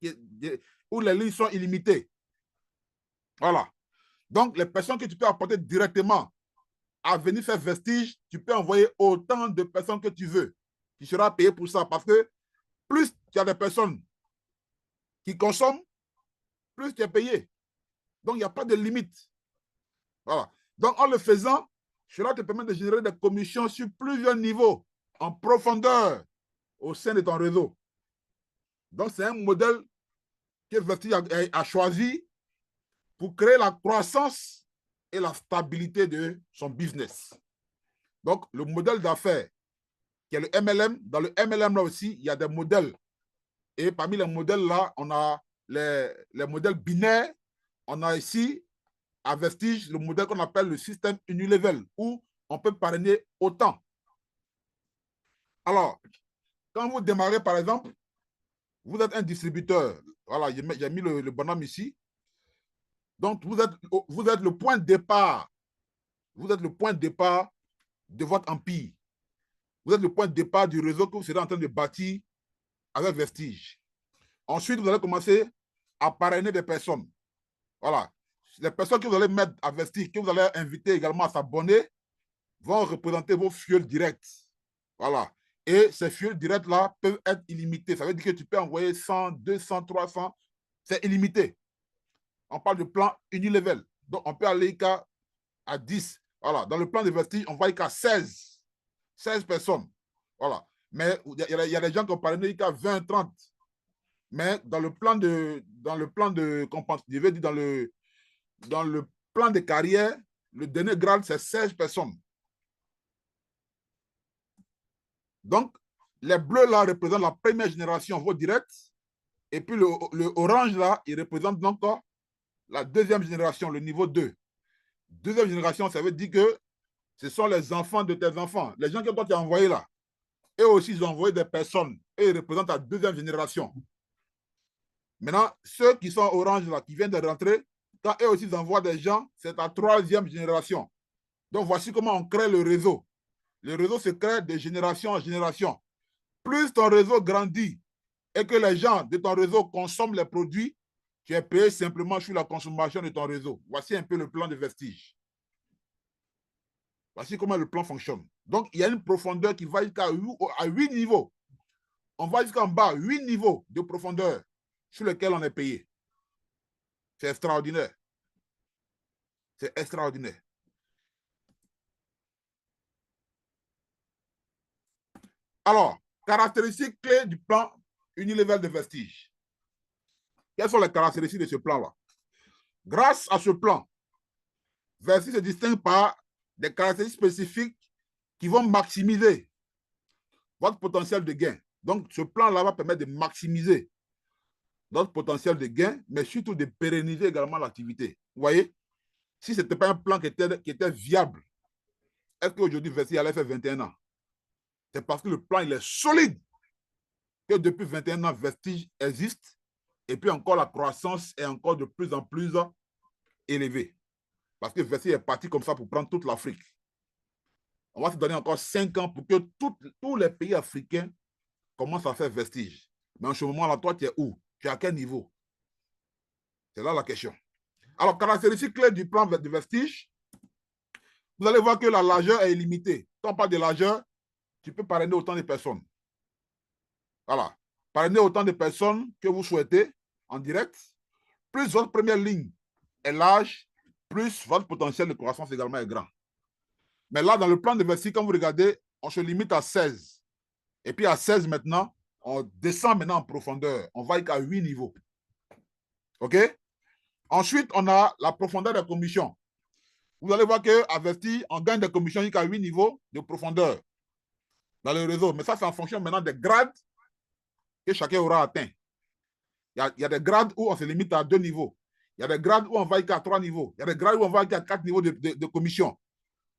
où les lignes sont illimitées. Voilà. Donc les personnes que tu peux apporter directement à venir faire Vestige, tu peux envoyer autant de personnes que tu veux. Tu seras payé pour ça parce que plus tu as des personnes qui consomment, plus tu es payé. Donc il n'y a pas de limite. Voilà. Donc en le faisant, Cela te permet de générer des commissions sur plusieurs niveaux, en profondeur, au sein de ton réseau. Donc, c'est un modèle que Vestige a choisi pour créer la croissance et la stabilité de son business. Donc, le modèle d'affaires, qui est le MLM, dans le MLM là aussi, il y a des modèles. Et parmi les modèles là, on a les modèles binaires. On a ici, à Vestige, le modèle qu'on appelle le système unilevel, où on peut parrainer autant. Alors, quand vous démarrez, par exemple, vous êtes un distributeur. Voilà, j'ai mis le bonhomme ici. Donc, vous êtes le point de départ. Vous êtes le point de départ de votre empire. Vous êtes le point de départ du réseau que vous serez en train de bâtir avec Vestige. Ensuite, vous allez commencer à parrainer des personnes. Voilà. Les personnes que vous allez mettre à Vestige, que vous allez inviter également à s'abonner, vont représenter vos fuels directs. Voilà. Et ces fuels directs-là peuvent être illimités. Ça veut dire que tu peux envoyer 100, 200, 300. C'est illimité. On parle de plan unilevel. Donc, on peut aller à 10. Voilà. Dans le plan de Vestige, on va jusqu'à 16. 16 personnes. Voilà. Mais il y a des gens qui ont parrainé jusqu'à 20, 30. Mais dans le plan de compensation, je veux dire dans le plan de carrière, le dernier grade, c'est 16 personnes. Donc, les bleus là représentent la première génération, vos directs. Et puis le orange là, il représente donc la deuxième génération, le niveau 2. Deuxième génération, ça veut dire que ce sont les enfants de tes enfants. Les gens que toi tu as envoyés là. Eux aussi, ils ont envoyé des personnes. Et ils représentent la deuxième génération. Maintenant, ceux qui sont orange là, qui viennent de rentrer, quand eux aussi ils envoient des gens, c'est la troisième génération. Donc, voici comment on crée le réseau. Le réseau se crée de génération en génération. Plus ton réseau grandit et que les gens de ton réseau consomment les produits, tu es payé simplement sur la consommation de ton réseau. Voici un peu le plan de Vestige. Voici comment le plan fonctionne. Donc, il y a une profondeur qui va jusqu'à 8 niveaux. On va jusqu'en bas, 8 niveaux de profondeur sur lesquels on est payé. C'est extraordinaire. C'est extraordinaire. Alors, caractéristiques clés du plan unilevel de Vestige. Quelles sont les caractéristiques de ce plan-là? Grâce à ce plan, Vestige se distingue par des caractéristiques spécifiques qui vont maximiser votre potentiel de gain. Donc, ce plan-là va permettre de maximiser notre potentiel de gain, mais surtout de pérenniser également l'activité. Vous voyez, si ce n'était pas un plan qui était viable, est-ce qu'aujourd'hui, Vestige allait faire 21 ans? C'est parce que le plan, il est solide que depuis 21 ans, Vestige existe et puis encore la croissance est encore de plus en plus élevée. Parce que Vestige est parti comme ça pour prendre toute l'Afrique. On va se donner encore 5 ans pour que tous les pays africains commencent à faire Vestige. Mais en ce moment-là, toi, tu es où? Tu es à quel niveau? C'est là la question. Alors, caractéristique clé du plan de Vestige, vous allez voir que la largeur est illimitée. Quand on parle de largeur, tu peux parrainer autant de personnes. Voilà. Parrainer autant de personnes que vous souhaitez en direct. Plus votre première ligne est large, plus votre potentiel de croissance également est grand. Mais là, dans le plan de Vestige, quand vous regardez, on se limite à 16. Et puis à 16 maintenant, on descend maintenant en profondeur. On va jusqu'à 8 niveaux. OK? Ensuite, on a la profondeur des commissions. Vous allez voir qu'à Vestige, on gagne des commissions jusqu'à 8 niveaux de profondeur dans le réseau. Mais ça, c'est en fonction maintenant des grades que chacun aura atteint. Il y a des grades où on se limite à 2 niveaux. Il y a des grades où on va jusqu'à 3 niveaux. Il y a des grades où on va jusqu'à 4 niveaux de commission.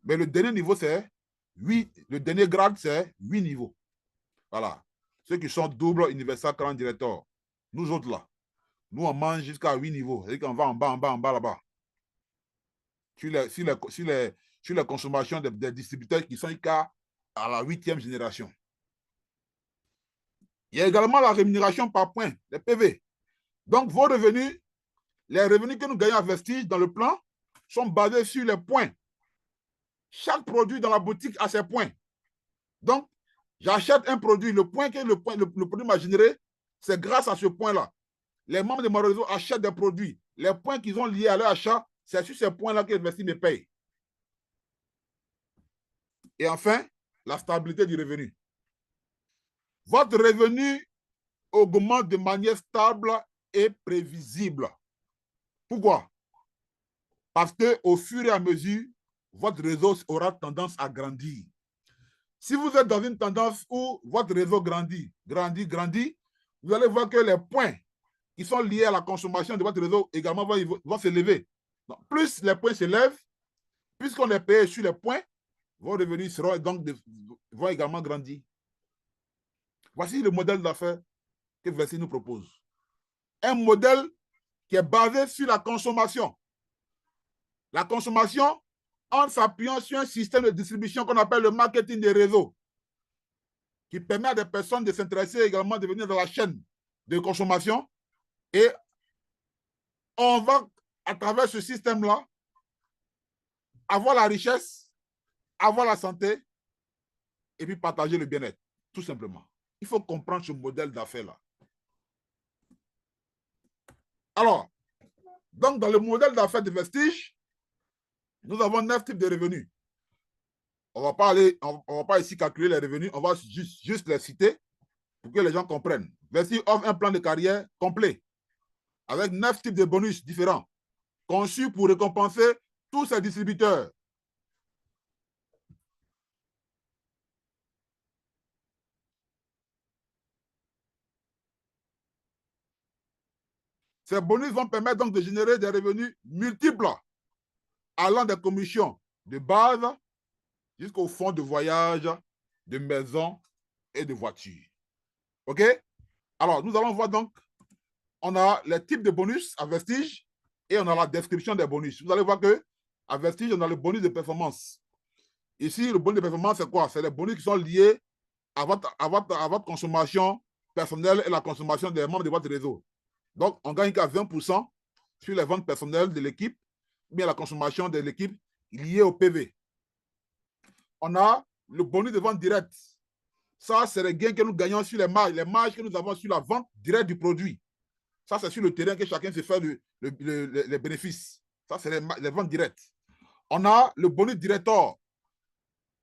Mais le dernier niveau, c'est 8. Le dernier grade, c'est 8 niveaux. Voilà. Ceux qui sont double Universal Grand Director. Nous autres, là, nous, on mange jusqu'à 8 niveaux. C'est-à-dire qu'on va en bas, là-bas. Sur les consommations des distributeurs qui sont jusqu'à la 8e génération. Il y a également la rémunération par point, les PV. Donc, vos revenus, les revenus que nous gagnons à Vestige dans le plan, sont basés sur les points. Chaque produit dans la boutique a ses points. Donc, j'achète un produit, le produit m'a généré, c'est grâce à ce point-là. Les membres de mon réseau achètent des produits. Les points qu'ils ont liés à leur achat, c'est sur ces points-là que Vestige me paye. Et enfin, la stabilité du revenu. Votre revenu augmente de manière stable et prévisible. Pourquoi? Parce qu'au fur et à mesure, votre réseau aura tendance à grandir. Si vous êtes dans une tendance où votre réseau grandit, vous allez voir que les points qui sont liés à la consommation de votre réseau également vont s'élever. Plus les points s'élèvent, puisqu'on est payé sur les points, vos revenus vont également grandir. Voici le modèle d'affaires que Vestis nous propose. Un modèle qui est basé sur la consommation. La consommation en s'appuyant sur un système de distribution qu'on appelle le marketing des réseaux, qui permet à des personnes de s'intéresser également, de venir dans la chaîne de consommation. Et on va, à travers ce système-là, avoir la richesse, avoir la santé, et puis partager le bien-être, tout simplement. Il faut comprendre ce modèle d'affaires-là. Alors, donc dans le modèle d'affaires de Vestige, nous avons 9 types de revenus. On va pas ici calculer les revenus, on va juste les citer pour que les gens comprennent. Vestige offre un plan de carrière complet avec 9 types de bonus différents, conçus pour récompenser tous ses distributeurs. Ces bonus vont permettre donc de générer des revenus multiples, allant des commissions de base jusqu'au fonds de voyage, de maison et de voiture. OK? Alors, nous allons voir donc, on a les types de bonus à Vestige et on a la description des bonus. Vous allez voir qu'à Vestige, on a le bonus de performance. Ici, le bonus de performance, c'est quoi? C'est les bonus qui sont liés à votre consommation personnelle et la consommation des membres de votre réseau. Donc, on gagne qu'à 20% sur les ventes personnelles de l'équipe, ou bien la consommation de l'équipe liée au PV. On a le bonus de vente directe. Ça, c'est les gains que nous gagnons sur les marges que nous avons sur la vente directe du produit. Ça, c'est sur le terrain que chacun se fait les bénéfices. Ça, c'est les ventes directes. On a le bonus directeur.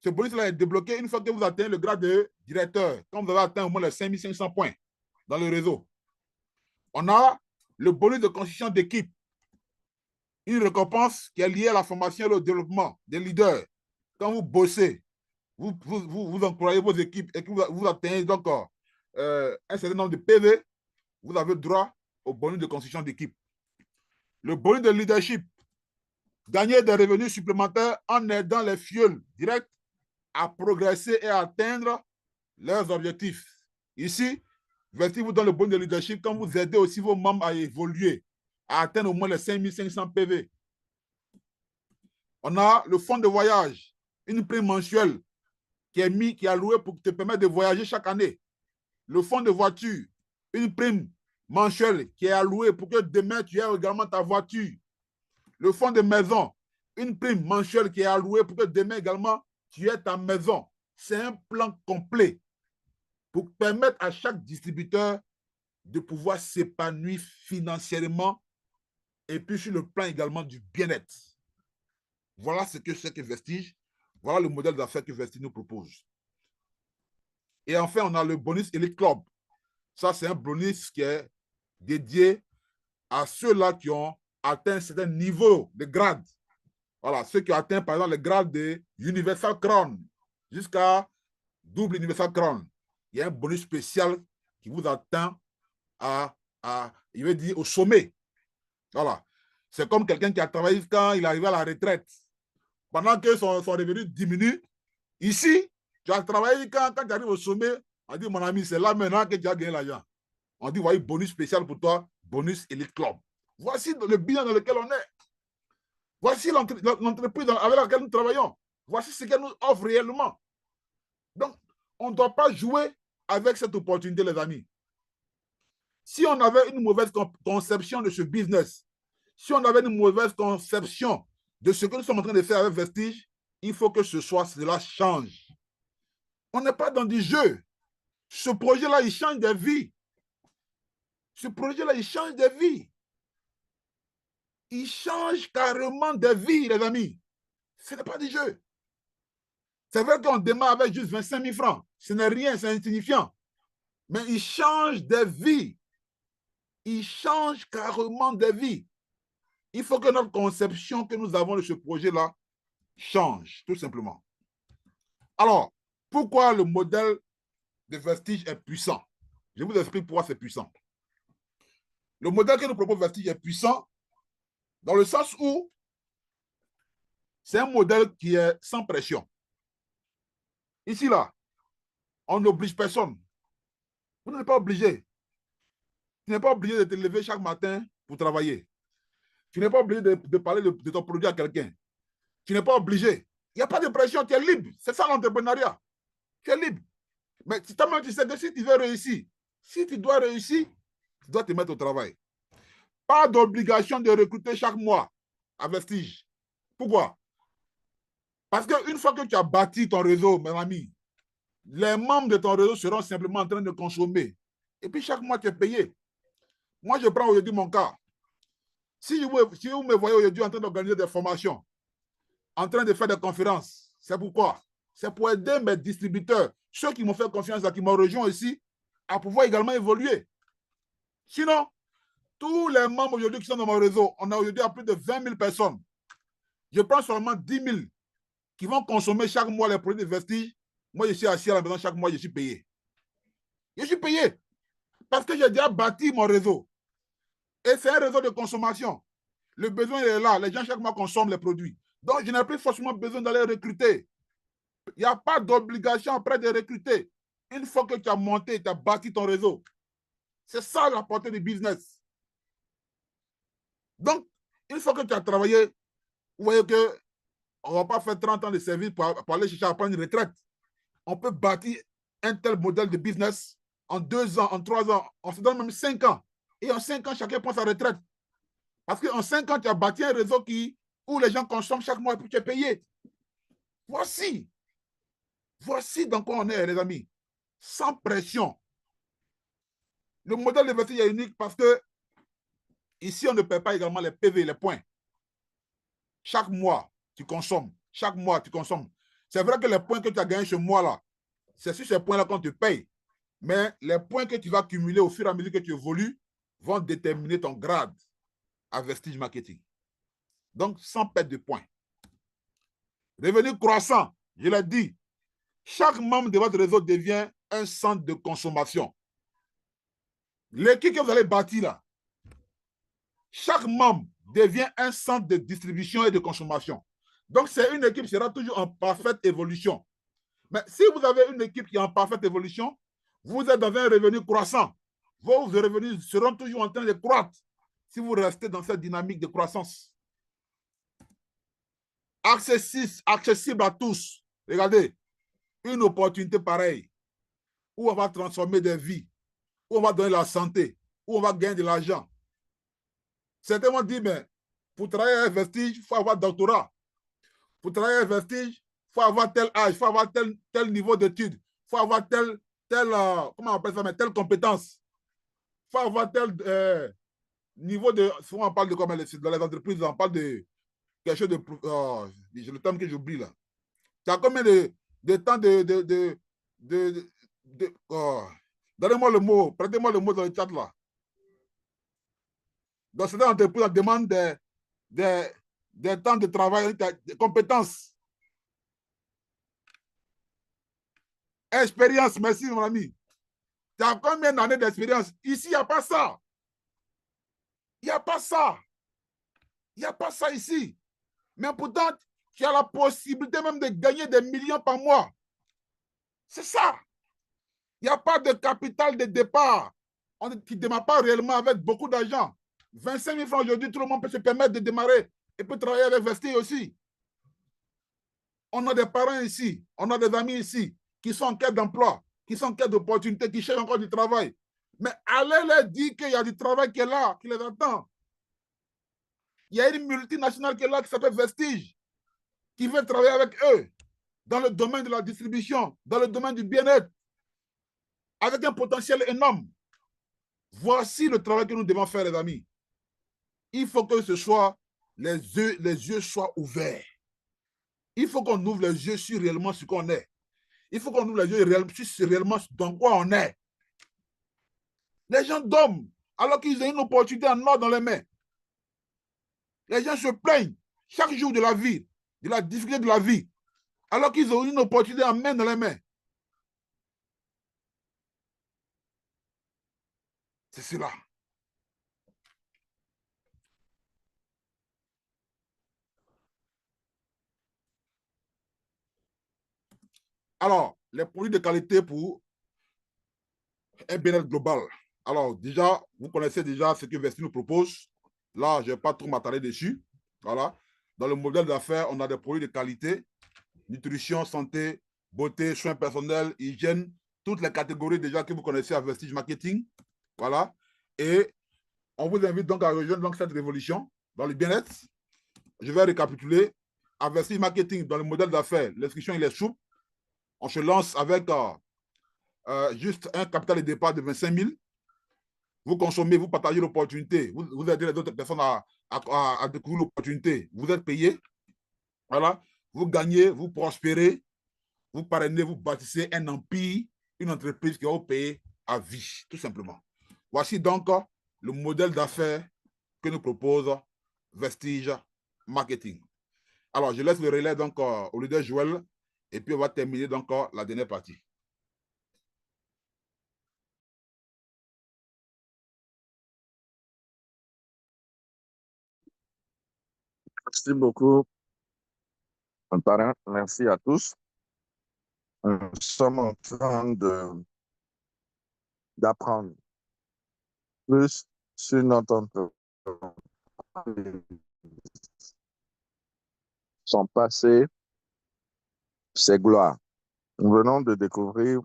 Ce bonus-là est débloqué une fois que vous atteignez le grade de directeur, quand vous avez atteint au moins les 5500 points dans le réseau. On a le bonus de constitution d'équipe, une récompense qui est liée à la formation et au développement des leaders. Quand vous bossez, vous employez vos équipes et que vous atteignez donc un certain nombre de PV, vous avez droit au bonus de constitution d'équipe. Le bonus de leadership, gagner des revenus supplémentaires en aidant les fioles directs à progresser et à atteindre leurs objectifs. Ici, Vestige vous donne le bonus de leadership quand vous aidez aussi vos membres à évoluer, à atteindre au moins les 5500 PV. On a le fonds de voyage, une prime mensuelle qui est allouée pour te permettre de voyager chaque année. Le fonds de voiture, une prime mensuelle qui est allouée pour que demain tu aies également ta voiture. Le fonds de maison, une prime mensuelle qui est allouée pour que demain également tu aies ta maison. C'est un plan complet pour permettre à chaque distributeur de pouvoir s'épanouir financièrement et puis sur le plan également du bien-être. Voilà ce que c'est que Vestige. Voilà le modèle d'affaires que Vestige nous propose. Et enfin, on a le bonus Elite Club. Ça, c'est un bonus qui est dédié à ceux-là qui ont atteint un certain niveau de grade. Voilà, ceux qui ont atteint, par exemple, le grade de Universal Crown jusqu'à double Universal Crown. Il y a un bonus spécial qui vous atteint il veut dire, au sommet. Voilà. C'est comme quelqu'un qui a travaillé quand il est arrivé à la retraite. Pendant que son revenu diminue, ici, tu as travaillé quand tu arrives au sommet, on dit, mon ami, c'est là maintenant que tu as gagné l'argent. On dit, voyez, bonus spécial pour toi, bonus Elite Club. Voici le bilan dans lequel on est. Voici l'entreprise avec laquelle nous travaillons. Voici ce qu'elle nous offre réellement. Donc, on ne doit pas jouer avec cette opportunité, les amis. Si on avait une mauvaise conception de ce business, si on avait une mauvaise conception de ce que nous sommes en train de faire avec Vestige, il faut que cela change. On n'est pas dans du jeu. Ce projet-là, il change des vies. Ce projet-là, il change des vies. Il change carrément des vies, les amis. Ce n'est pas du jeu. C'est vrai qu'on démarre avec juste 25 000 francs. Ce n'est rien, c'est insignifiant. Mais ils changent des vies. Ils changent carrément des vies. Il faut que notre conception que nous avons de ce projet-là change, tout simplement. Alors, pourquoi le modèle de Vestige est puissant? Je vous explique pourquoi c'est puissant. Le modèle que nous propose Vestige est puissant dans le sens où c'est un modèle qui est sans pression. Ici, là, on n'oblige personne. Vous n'êtes pas obligé. Tu n'es pas obligé de te lever chaque matin pour travailler. Tu n'es pas obligé de parler de ton produit à quelqu'un. Tu n'es pas obligé. Il n'y a pas de pression, tu es libre. C'est ça l'entrepreneuriat. Tu es libre. Mais toi-même, tu sais que si tu veux réussir, si tu dois réussir, tu dois te mettre au travail. Pas d'obligation de recruter chaque mois à Vestige. Pourquoi? Parce qu'une fois que tu as bâti ton réseau, mes amis, les membres de ton réseau seront simplement en train de consommer. Et puis chaque mois, tu es payé. Moi, je prends aujourd'hui mon cas. Si vous me voyez aujourd'hui en train d'organiser des formations, en train de faire des conférences, c'est pourquoi? C'est pour aider mes distributeurs, ceux qui m'ont fait confiance, qui m'ont rejoint ici, à pouvoir également évoluer. Sinon, tous les membres aujourd'hui qui sont dans mon réseau, on a aujourd'hui à plus de 20 000 personnes. Je prends seulement 10 000 qui vont consommer chaque mois les produits de Vestige. Moi, je suis assis à la maison chaque mois, je suis payé. Je suis payé parce que j'ai déjà bâti mon réseau. Et c'est un réseau de consommation. Le besoin est là. Les gens chaque mois consomment les produits. Donc, je n'ai plus forcément besoin d'aller recruter. Il n'y a pas d'obligation après de recruter. Une fois que tu as monté, tu as bâti ton réseau. C'est ça la portée du business. Donc, une fois que tu as travaillé, vous voyez qu'on ne va pas faire 30 ans de service pour aller chercher à prendre une retraite. On peut bâtir un tel modèle de business en 2 ans, en 3 ans. On se donne même 5 ans. Et en 5 ans, chacun prend sa retraite. Parce qu'en 5 ans, tu as bâti un réseau où les gens consomment chaque mois et puis tu es payé. Voici dans quoi on est, les amis. Sans pression. Le modèle de Vestige est unique parce que ici, on ne paie pas également les PV, les points. Chaque mois, tu consommes. Chaque mois, tu consommes. C'est vrai que les points que tu as gagnés ce mois-là, c'est sur ces points-là qu'on te paye. Mais les points que tu vas cumuler au fur et à mesure que tu évolues vont déterminer ton grade à Vestige Marketing. Donc, sans perte de points. Revenu croissant, je l'ai dit, chaque membre de votre réseau devient un centre de consommation. L'équipe que vous allez bâtir là, chaque membre devient un centre de distribution et de consommation. Donc, c'est une équipe qui sera toujours en parfaite évolution. Mais si vous avez une équipe qui est en parfaite évolution, vous êtes dans un revenu croissant. Vos revenus seront toujours en train de croître si vous restez dans cette dynamique de croissance. Accessible à tous. Regardez, une opportunité pareille où on va transformer des vies, où on va donner la santé, où on va gagner de l'argent. Certains vont dire, mais pour travailler à Vestige, il faut avoir doctorat. Pour travailler à Vestige, il faut avoir tel âge, il faut avoir tel niveau d'études, il faut avoir telle comment on appelle ça, mais telle compétence. Il faut avoir tel niveau de... Souvent, on parle de comment dans les entreprises, on parle de quelque chose de... j'ai le terme que j'oublie là. Tu as combien de temps donnez-moi le mot, prêtez-moi le mot dans le chat là. Dans cette entreprise, on demande des temps de travail, des compétences. Expérience, merci mon ami. Tu as combien d'années d'expérience? Ici, il n'y a pas ça. Il n'y a pas ça. Il n'y a pas ça ici. Mais pourtant, tu as la possibilité même de gagner des millions par mois. C'est ça. Il n'y a pas de capital de départ. Tu ne démarres pas réellement avec beaucoup d'argent. 25 000 francs aujourd'hui, tout le monde peut se permettre de démarrer et peut travailler avec Vestige aussi. On a des parents ici, on a des amis ici qui sont en quête d'emploi, qui sont en quête d'opportunités, qui cherchent encore du travail. Mais allez leur dire qu'il y a du travail qui est là, qui les attend. Il y a une multinationale qui est là, qui s'appelle Vestige, qui veut travailler avec eux dans le domaine de la distribution, dans le domaine du bien-être, avec un potentiel énorme. Voici le travail que nous devons faire, les amis. Il faut que ce soit les yeux soient ouverts. Il faut qu'on ouvre les yeux sur réellement ce qu'on est. Il faut qu'on ouvre les yeux sur réellement dans quoi on est. Les gens dorment alors qu'ils ont une opportunité en or dans les mains. Les gens se plaignent chaque jour de la vie, de la difficulté de la vie, alors qu'ils ont une opportunité en main dans les mains. C'est cela. Alors, les produits de qualité pour un bien-être global. Alors, déjà, vous connaissez déjà ce que Vesti nous propose. Là, je ne vais pas trop m'attarder dessus. Voilà. Dans le modèle d'affaires, on a des produits de qualité, nutrition, santé, beauté, soins personnels, hygiène, toutes les catégories déjà que vous connaissez à Vestige Marketing. Voilà. Et on vous invite donc à rejoindre donc cette révolution dans le bien-être. Je vais récapituler. À Vestige Marketing, dans le modèle d'affaires, l'inscription il est souple. On se lance avec juste un capital de départ de 25 000. Vous consommez, vous partagez l'opportunité, vous aidez les autres personnes à découvrir l'opportunité. Vous êtes payé. Voilà. Vous gagnez, vous prospérez, vous parrainez, vous bâtissez un empire, une entreprise qui va vous payer à vie, tout simplement. Voici donc le modèle d'affaires que nous propose Vestige Marketing. Alors, je laisse le relais donc au leader Joël et puis on va terminer donc la dernière partie. Merci beaucoup, mon parrain. Merci à tous. Nous sommes en train d'apprendre plus sur notre entreprise, son passé, ses gloires. Nous venons de découvrir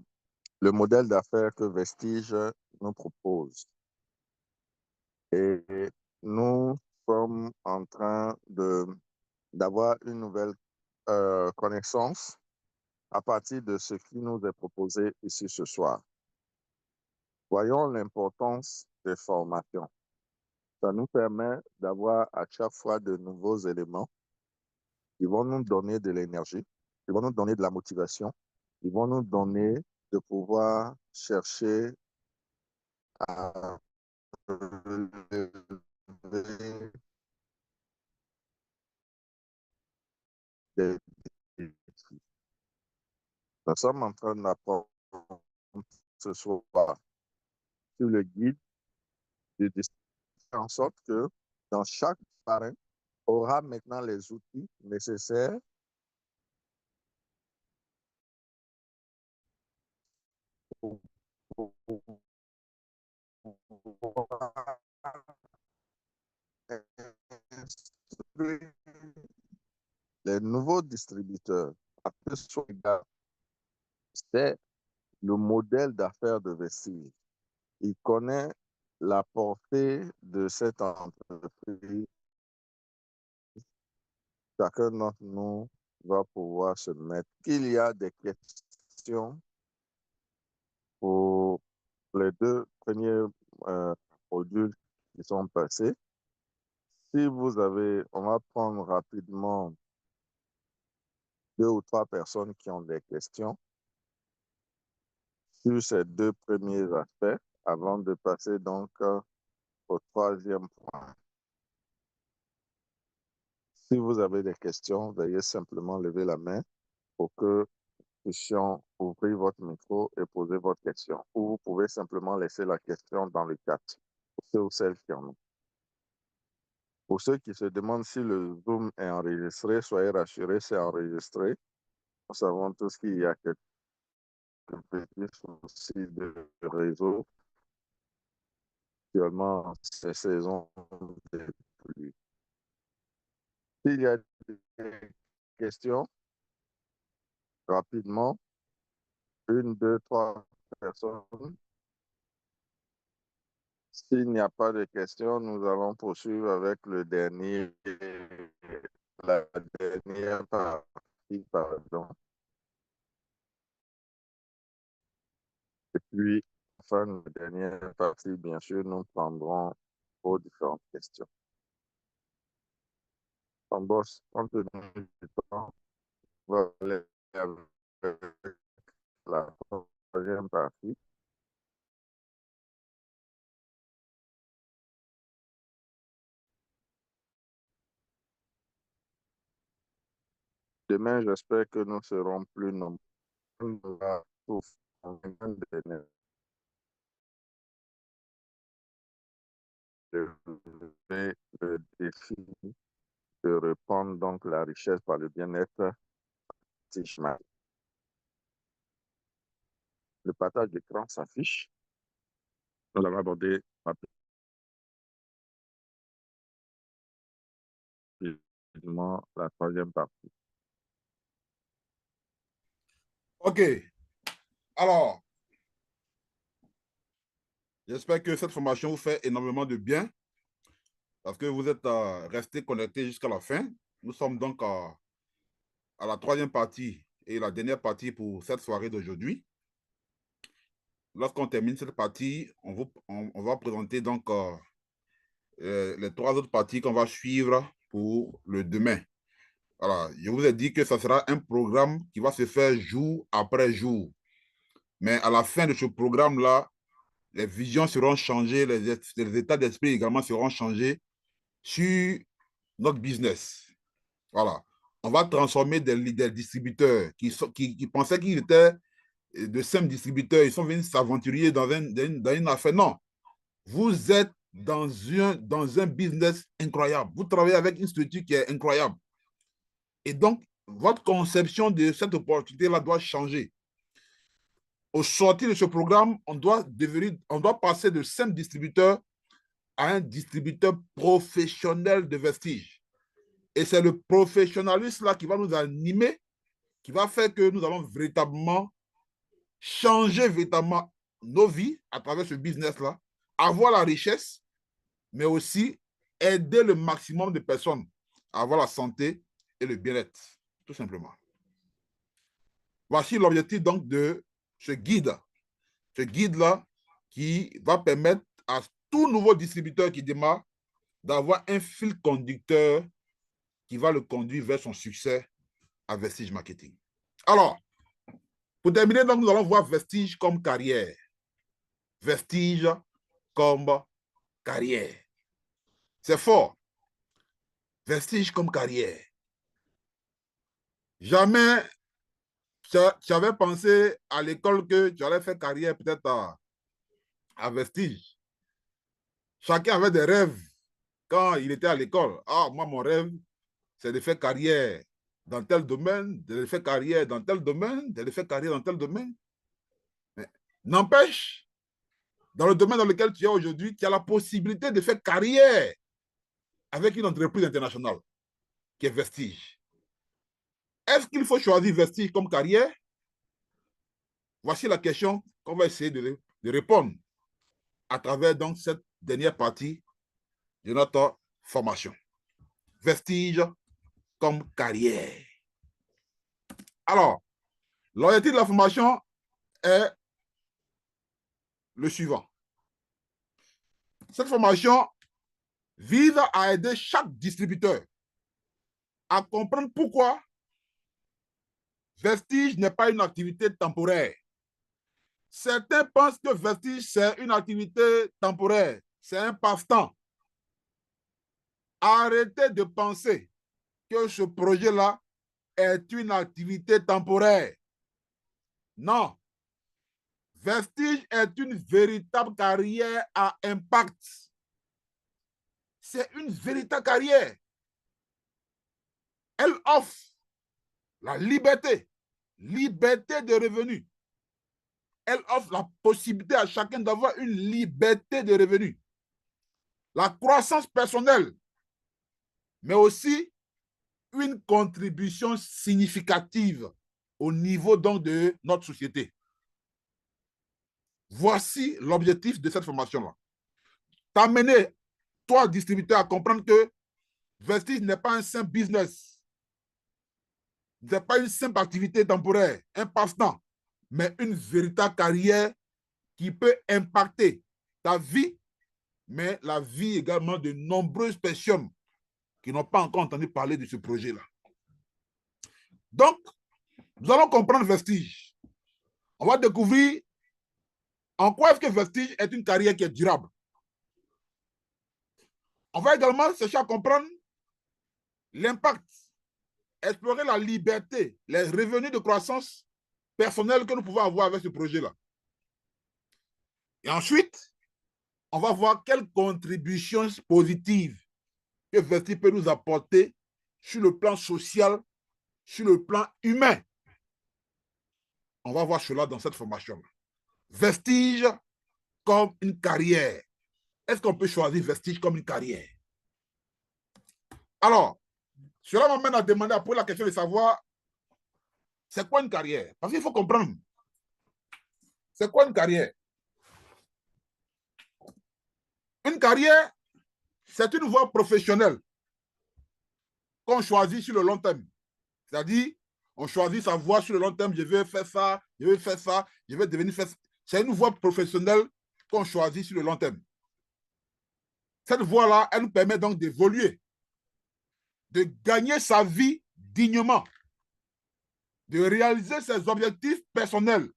le modèle d'affaires que Vestige nous propose. Et nous sommes en train d'avoir une nouvelle connaissance à partir de ce qui nous est proposé ici ce soir. Voyons l'importance des formations. Ça nous permet d'avoir à chaque fois de nouveaux éléments qui vont nous donner de l'énergie, qui vont nous donner de la motivation, qui vont nous donner de pouvoir chercher à relever des défis. Nous sommes en train d'apprendre ce soir sur le guide de faire en sorte que dans chaque parrain aura maintenant les outils nécessaires pour pouvoir instruire les nouveaux distributeurs. Après ce regard, c'est le modèle d'affaires de Vestige. Il connaît la portée de cette entreprise. Chacun d'entre nous va pouvoir se mettre. Il y a des questions pour les deux premiers modules qui sont passés. Si vous avez, on va prendre rapidement 2 ou 3 personnes qui ont des questions sur ces 2 premiers aspects avant de passer donc au 3e point. Si vous avez des questions, veuillez simplement lever la main pour que nous puissions ouvrir votre micro et poser votre question. Ou vous pouvez simplement laisser la question dans le chat pour ceux ou celles qui en ont. Pour ceux qui se demandent si le Zoom est enregistré, soyez rassurés, c'est enregistré. Nous savons tous qu'il y a quelques petits soucis de réseau. Actuellement, c'est saison des pluies. S'il y a des questions, rapidement, 1, 2, 3 personnes. S'il n'y a pas de questions, nous allons poursuivre avec la dernière partie, pardon. Et puis, enfin, la dernière partie, bien sûr, nous prendrons vos différentes questions. En boss, compte tenu du temps, va aller avec la troisième partie. Demain, j'espère que nous serons plus nombreux. On va relever le défi de répandre donc la richesse par le bien-être. Le partage d'écran s'affiche. Nous allons aborder rapidement la troisième partie. OK. Alors, j'espère que cette formation vous fait énormément de bien parce que vous êtes restés connectés jusqu'à la fin. Nous sommes donc à la troisième partie et la dernière partie pour cette soirée d'aujourd'hui. Lorsqu'on termine cette partie, on va présenter donc les trois autres parties qu'on va suivre pour le demain. Voilà, je vous ai dit que ça sera un programme qui va se faire jour après jour. Mais à la fin de ce programme-là, les visions seront changées, les états d'esprit également seront changés sur notre business. Voilà. On va transformer des distributeurs qui pensaient qu'ils étaient de simples distributeurs, ils sont venus s'aventurer dans une affaire. Non, vous êtes dans un business incroyable. Vous travaillez avec une structure qui est incroyable. Et donc, votre conception de cette opportunité-là doit changer. Au sortir de ce programme, on doit passer de simple distributeur à un distributeur professionnel de vestiges. Et c'est le professionnalisme là qui va nous animer, qui va faire que nous allons véritablement changer véritablement nos vies à travers ce business-là, avoir la richesse, mais aussi aider le maximum de personnes à avoir la santé et le bien-être, tout simplement. Voici l'objectif donc de ce guide. Ce guide-là qui va permettre à tout nouveau distributeur qui démarre d'avoir un fil conducteur qui va le conduire vers son succès à Vestige Marketing. Alors, pour terminer, donc, nous allons voir Vestige comme carrière. Vestige comme carrière. C'est fort. Vestige comme carrière. Jamais tu avais pensé à l'école que tu allais faire carrière peut-être à Vestige. Chacun avait des rêves quand il était à l'école. Ah, moi, mon rêve, c'est de faire carrière dans tel domaine, de faire carrière dans tel domaine, de faire carrière dans tel domaine. N'empêche, dans le domaine dans lequel tu es aujourd'hui, tu as la possibilité de faire carrière avec une entreprise internationale qui est Vestige. Est-ce qu'il faut choisir Vestige comme carrière? Voici la question qu'on va essayer de répondre à travers donc cette dernière partie de notre formation. Vestige comme carrière. Alors, l'objectif de la formation est le suivant. Cette formation vise à aider chaque distributeur à comprendre pourquoi Vestige n'est pas une activité temporaire. Certains pensent que Vestige, c'est une activité temporaire, c'est un passe-temps. Arrêtez de penser que ce projet-là est une activité temporaire. Non. Vestige est une véritable carrière à impact. C'est une véritable carrière. Elle offre la liberté de revenus. Elle offre la possibilité à chacun d'avoir une liberté de revenus. La croissance personnelle, mais aussi une contribution significative au niveau donc de notre société. Voici l'objectif de cette formation-là. T'amener, toi, distributeur, à comprendre que Vestige n'est pas un simple business. Ce n'est pas une simple activité temporaire, un passe-temps, mais une véritable carrière qui peut impacter ta vie, mais la vie également de nombreuses personnes qui n'ont pas encore entendu parler de ce projet-là. Donc, Nous allons comprendre Vestige. On va découvrir en quoi est-ce que Vestige est une carrière qui est durable. On va également chercher à comprendre l'impact, explorer la liberté, les revenus de croissance personnelle que nous pouvons avoir avec ce projet-là. Et ensuite, on va voir quelles contributions positives que Vestige peut nous apporter sur le plan social, sur le plan humain. On va voir cela dans cette formation. Vestige comme une carrière. Est-ce qu'on peut choisir Vestige comme une carrière? Alors, cela m'amène à demander, à poser la question de savoir c'est quoi une carrière? Parce qu'il faut comprendre. C'est quoi une carrière? Une carrière, c'est une voie professionnelle qu'on choisit sur le long terme. C'est-à-dire, on choisit sa voie sur le long terme. Je vais faire ça, je vais faire ça, je vais devenir faire ça. C'est une voie professionnelle qu'on choisit sur le long terme. Cette voie-là, elle nous permet donc d'évoluer, de gagner sa vie dignement, de réaliser ses objectifs personnels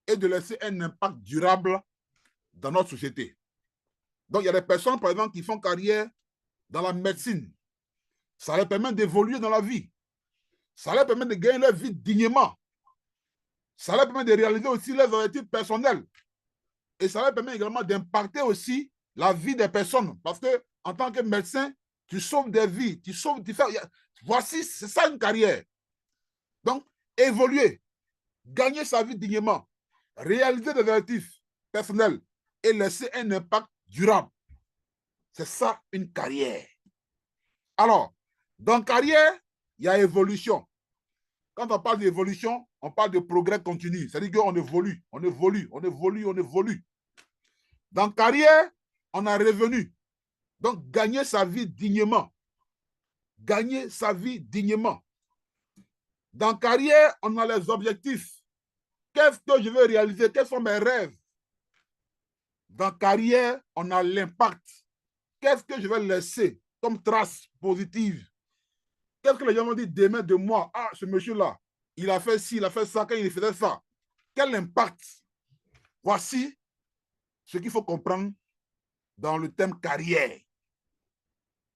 et de laisser un impact durable dans notre société. Donc, il y a des personnes, par exemple, qui font carrière dans la médecine. Ça leur permet d'évoluer dans la vie. Ça leur permet de gagner leur vie dignement. Ça leur permet de réaliser aussi leurs objectifs personnels. Et ça leur permet également d'impacter aussi la vie des personnes. Parce que en tant que médecin, tu sauves des vies. Tu sauves, tu fais, voici, c'est ça une carrière. Donc, évoluer, gagner sa vie dignement, réaliser des objectifs personnels et laisser un impact durable. C'est ça une carrière. Alors, dans carrière, il y a évolution. Quand on parle d'évolution, on parle de progrès continu. C'est-à-dire qu'on évolue, on évolue, on évolue, on évolue. Dans carrière, on a revenu. Donc, gagner sa vie dignement. Gagner sa vie dignement. Dans carrière, on a les objectifs. Qu'est-ce que je veux réaliser? Quels sont mes rêves? Dans carrière, on a l'impact. Qu'est-ce que je vais laisser comme trace positive? Qu'est-ce que les gens vont dire demain de moi? Ah, ce monsieur-là, il a fait ci, il a fait ça, quand il faisait ça. Quel impact? Voici ce qu'il faut comprendre dans le thème carrière.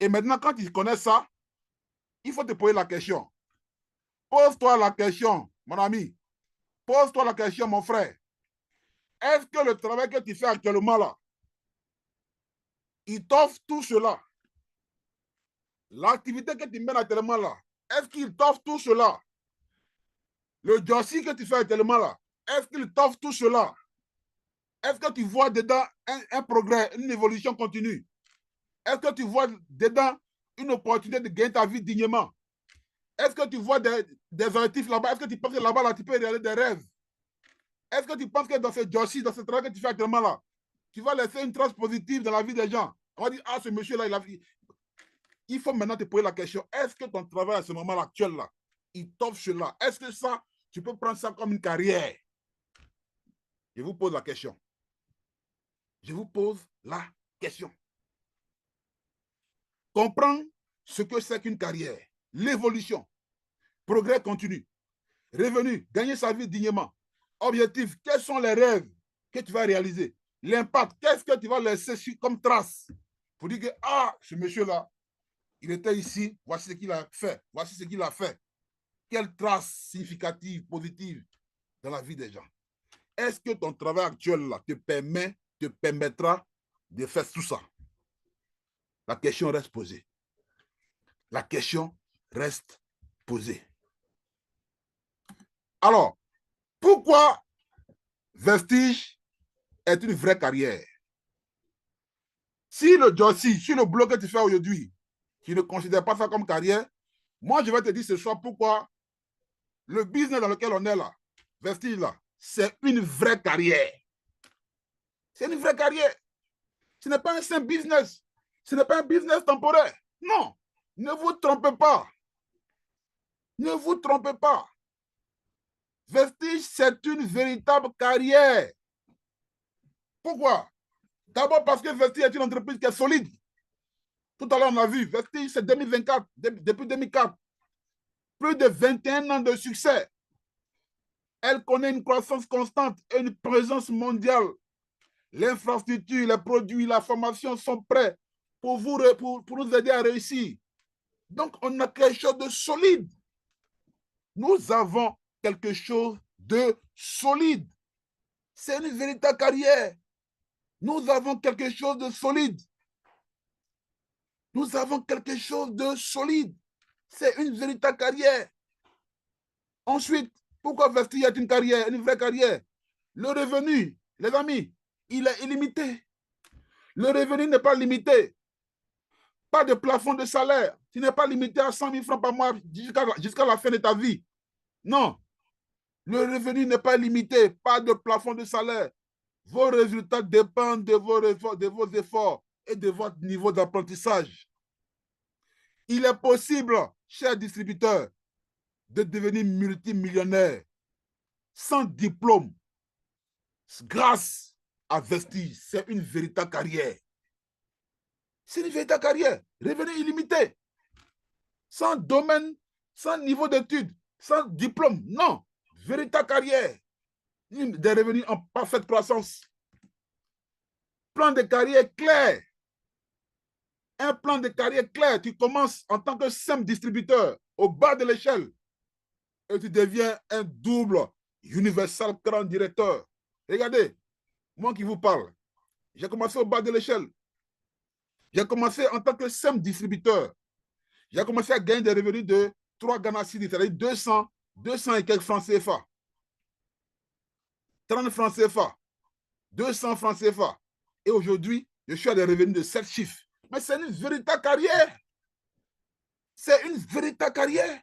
Et maintenant, quand tu connais ça, il faut te poser la question. Pose-toi la question, mon ami. Pose-toi la question, mon frère. Est-ce que le travail que tu fais actuellement là, il t'offre tout cela? L'activité que tu mènes actuellement là, est-ce qu'il t'offre tout cela? Le jossi que tu fais actuellement là, est-ce qu'il t'offre tout cela? Est-ce que tu vois dedans un progrès, une évolution continue? Est-ce que tu vois dedans une opportunité de gagner ta vie dignement? Est-ce que tu vois des objectifs là-bas? Est-ce que tu penses que là-bas, là, tu peux réaliser des rêves? Est-ce que tu penses que dans ce jossi, dans ce travail que tu fais actuellement là, tu vas laisser une trace positive dans la vie des gens? On va dire, ah, ce monsieur-là, il faut maintenant te poser la question, est-ce que ton travail à ce moment actuel là, il t'offre cela? Est-ce que ça, tu peux prendre ça comme une carrière? Je vous pose la question. Je vous pose la question. Comprendre ce que c'est qu'une carrière, l'évolution, progrès continu, revenu, gagner sa vie dignement, objectif, quels sont les rêves que tu vas réaliser, l'impact, qu'est-ce que tu vas laisser comme trace pour dire que, ah, ce monsieur-là, il était ici, voici ce qu'il a fait, voici ce qu'il a fait. Quelle trace significative, positive dans la vie des gens? Est-ce que ton travail actuel là, te permettra de faire tout ça? La question reste posée. La question reste posée. Alors, pourquoi Vestige est une vraie carrière? Si le jossi, si le boulot que tu fais aujourd'hui, tu ne considères pas ça comme carrière, moi je vais te dire ce soir pourquoi le business dans lequel on est là, Vestige là, c'est une vraie carrière. C'est une vraie carrière. Ce n'est pas un simple business. Ce n'est pas un business temporaire. Non, ne vous trompez pas. Ne vous trompez pas. Vestige, c'est une véritable carrière. Pourquoi? D'abord parce que Vestige est une entreprise qui est solide. Tout à l'heure, on a vu, Vestige, c'est 2024, depuis 2004. Plus de 21 ans de succès. Elle connaît une croissance constante et une présence mondiale. L'infrastructure, les produits, la formation sont prêts pour nous aider à réussir. Donc, on a quelque chose de solide. Nous avons quelque chose de solide. C'est une véritable carrière. Nous avons quelque chose de solide. Nous avons quelque chose de solide. C'est une véritable carrière. Ensuite, pourquoi Vestige est une carrière, une vraie carrière? Le revenu, les amis, il est illimité. Le revenu n'est pas limité. Pas de plafond de salaire. Tu n'es pas limité à 100 000 francs par mois jusqu'à la fin de ta vie. Non. Le revenu n'est pas limité. Pas de plafond de salaire. Vos résultats dépendent de vos efforts et de votre niveau d'apprentissage. Il est possible, chers distributeurs, de devenir multimillionnaire sans diplôme grâce à Vestige. C'est une véritable carrière. C'est une véritable carrière. Revenu illimité. Sans domaine, sans niveau d'études, sans diplôme. Non. Véritable carrière. Des revenus en parfaite croissance. Plan de carrière clair. Un plan de carrière clair. Tu commences en tant que simple distributeur au bas de l'échelle et tu deviens un double Universal Grand Directeur. Regardez, moi qui vous parle, j'ai commencé au bas de l'échelle. J'ai commencé en tant que simple distributeur. J'ai commencé à gagner des revenus de 3 Ghana Cedi, c'est-à-dire 200 et quelques francs CFA. 30 francs CFA. 200 francs CFA. Et aujourd'hui, je suis à des revenus de 7 chiffres. Mais c'est une véritable carrière. C'est une véritable carrière.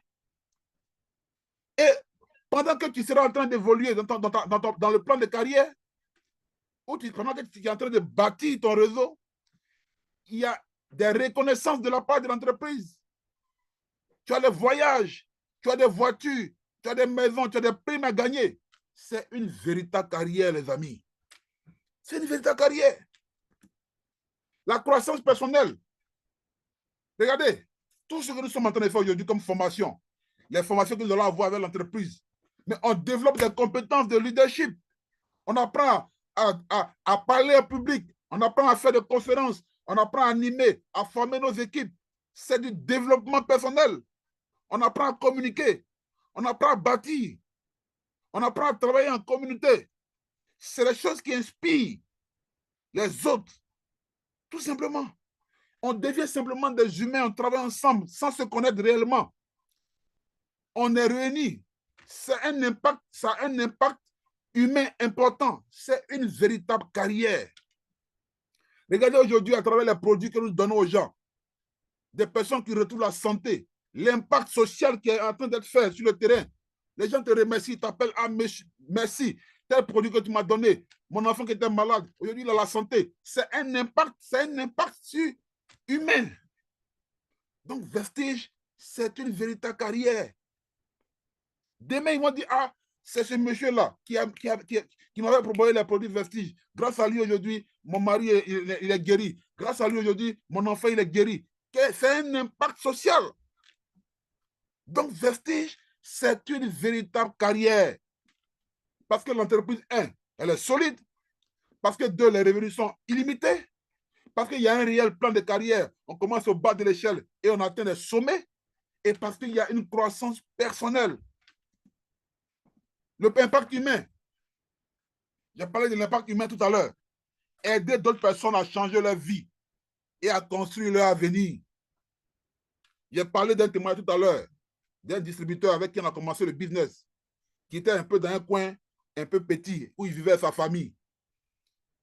Et pendant que tu seras en train d'évoluer dans le plan de carrière, ou pendant que tu es en train de bâtir ton réseau, il y a des reconnaissances de la part de l'entreprise. Tu as des voyages, tu as des voitures, tu as des maisons, tu as des primes à gagner. C'est une véritable carrière, les amis. C'est une véritable carrière. La croissance personnelle. Regardez, tout ce que nous sommes en train de faire aujourd'hui comme formation, les formations que nous allons avoir avec l'entreprise, mais on développe des compétences de leadership. On apprend à parler au public, on apprend à faire des conférences, on apprend à animer, à former nos équipes. C'est du développement personnel. On apprend à communiquer, on apprend à bâtir, on apprend à travailler en communauté. C'est les choses qui inspirent les autres. Tout simplement. On devient simplement des humains, on travaille ensemble sans se connaître réellement. On est réunis. Ça a un impact humain important. C'est une véritable carrière. Regardez aujourd'hui à travers les produits que nous donnons aux gens, des personnes qui retrouvent la santé, l'impact social qui est en train d'être fait sur le terrain. Les gens te remercient, t'appellent, ah merci, tel produit que tu m'as donné, mon enfant qui était malade, aujourd'hui il a la santé. C'est un impact sur humain. Donc Vestige, c'est une véritable carrière. Demain, ils vont dire, ah, c'est ce monsieur-là qui m'avait proposé les produits Vestige. Grâce à lui, aujourd'hui, mon mari, il est guéri. Grâce à lui, aujourd'hui, mon enfant, il est guéri. C'est un impact social. Donc, Vestige, c'est une véritable carrière. Parce que l'entreprise, 1, elle est solide. Parce que 2, les revenus sont illimités. Parce qu'il y a un réel plan de carrière. On commence au bas de l'échelle et on atteint des sommets. Et parce qu'il y a une croissance personnelle. L'impact humain. J'ai parlé de l'impact humain tout à l'heure. Aider d'autres personnes à changer leur vie et à construire leur avenir. J'ai parlé d'un témoin tout à l'heure, d'un distributeur avec qui on a commencé le business, qui était un peu dans un coin un peu petit, où il vivait avec sa famille.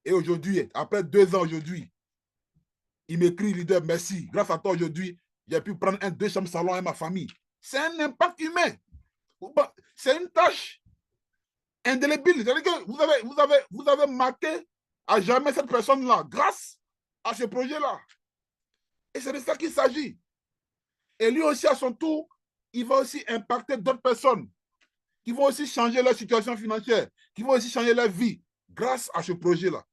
Et aujourd'hui, après 2 ans aujourd'hui, il m'écrit, leader, merci. Grâce à toi aujourd'hui, j'ai pu prendre 2 chambres salon à ma famille. C'est un impact humain. C'est une tâche indélébile. C'est-à-dire que vous avez marqué à jamais cette personne-là grâce à ce projet-là. Et c'est de ça qu'il s'agit. Et lui aussi, à son tour, il va aussi impacter d'autres personnes qui vont aussi changer leur situation financière, qui vont aussi changer leur vie grâce à ce projet-là.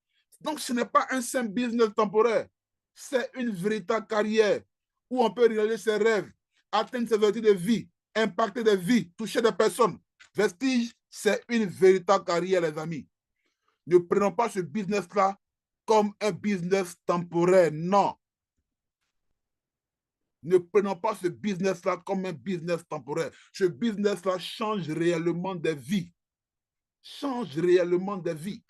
Donc, ce n'est pas un simple business temporaire. C'est une véritable carrière où on peut réaliser ses rêves, atteindre ses objectifs de vie, impacter des vies, toucher des personnes. Vestige, c'est une véritable carrière, les amis. Ne prenons pas ce business-là comme un business temporaire. Non. Ne prenons pas ce business-là comme un business temporaire. Ce business-là change réellement des vies. Change réellement des vies.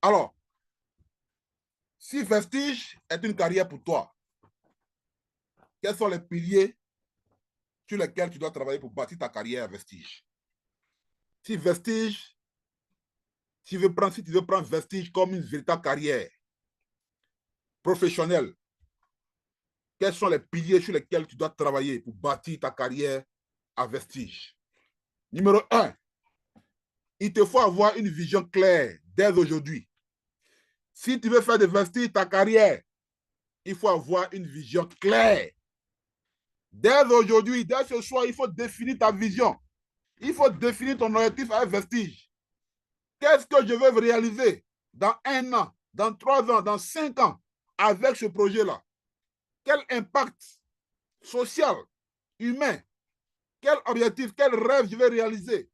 Alors, si Vestige est une carrière pour toi, quels sont les piliers sur lesquels tu dois travailler pour bâtir ta carrière à Vestige? Si Vestige, si tu veux prendre Vestige comme une véritable carrière professionnelle, quels sont les piliers sur lesquels tu dois travailler pour bâtir ta carrière à Vestige? Numéro 1, il te faut avoir une vision claire dès aujourd'hui. Si tu veux faire de Vestige ta carrière, il faut avoir une vision claire. Dès aujourd'hui, dès ce soir, il faut définir ta vision. Il faut définir ton objectif avec Vestige. Qu'est-ce que je veux réaliser dans 1 an, dans 3 ans, dans 5 ans avec ce projet-là? Quel impact social, humain, quel objectif, quel rêve je vais réaliser?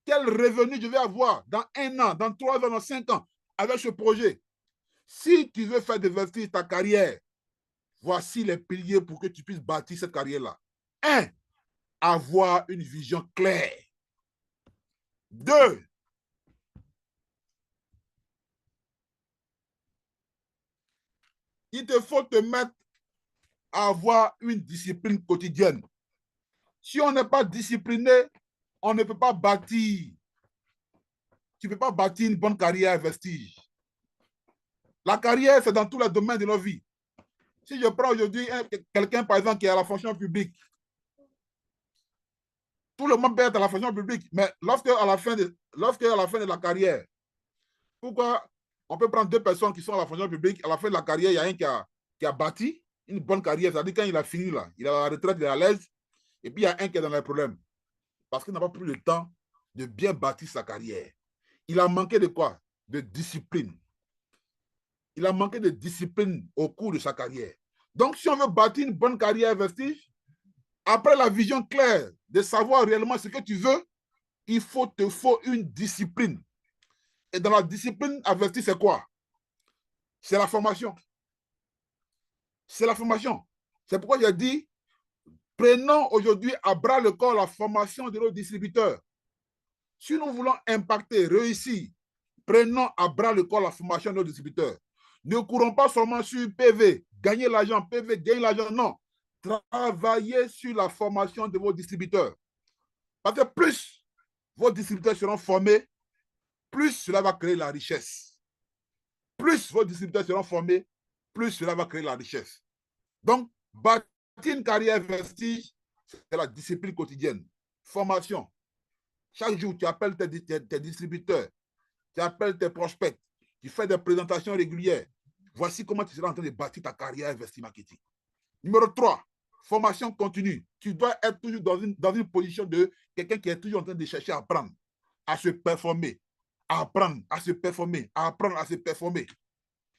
Quel revenu je vais avoir dans 1 an, dans 3 ans, dans 5 ans avec ce projet? Si tu veux faire de Vestige ta carrière, voici les piliers pour que tu puisses bâtir cette carrière-là. 1, avoir une vision claire. 2, il te faut te mettre à avoir une discipline quotidienne. Si on n'est pas discipliné, on ne peut pas bâtir. Tu ne peux pas bâtir une bonne carrière à Vestige. La carrière, c'est dans tous les domaines de nos vies. Si je prends aujourd'hui quelqu'un, par exemple, qui est à la fonction publique, tout le monde peut être à la fonction publique, mais lorsque à la fin de la carrière, pourquoi on peut prendre 2 personnes qui sont à la fonction publique, à la fin de la carrière, il y a un qui a bâti une bonne carrière, c'est-à-dire quand il a fini là, il a la retraite, il est à l'aise, et puis il y a un qui est dans les problèmes, parce qu'il n'a pas pris le temps de bien bâtir sa carrière. Il a manqué de quoi? De discipline. Il a manqué de discipline au cours de sa carrière. Donc, si on veut bâtir une bonne carrière à Vestige, après la vision claire de savoir réellement ce que tu veux, il te faut une discipline. Et dans la discipline à Vestige, c'est quoi? C'est la formation. C'est la formation. C'est pourquoi j'ai dit, prenons aujourd'hui à bras le corps la formation de nos distributeurs. Si nous voulons impacter, réussir, prenons à bras le corps la formation de nos distributeurs. Ne courons pas seulement sur PV, gagner l'argent, PV, gagner l'argent, non. Travaillez sur la formation de vos distributeurs. Parce que plus vos distributeurs seront formés, plus cela va créer la richesse. Plus vos distributeurs seront formés, plus cela va créer la richesse. Donc, bâtir une carrière Vestige, c'est la discipline quotidienne. Formation. Chaque jour, tu appelles tes distributeurs, tu appelles tes prospects, tu fais des présentations régulières. Voici comment tu seras en train de bâtir ta carrière Vestige Marketing. Numéro 3, formation continue. Tu dois être toujours dans une position de quelqu'un qui est toujours en train de chercher à apprendre, à se performer, à apprendre, à se performer, à apprendre, à se performer.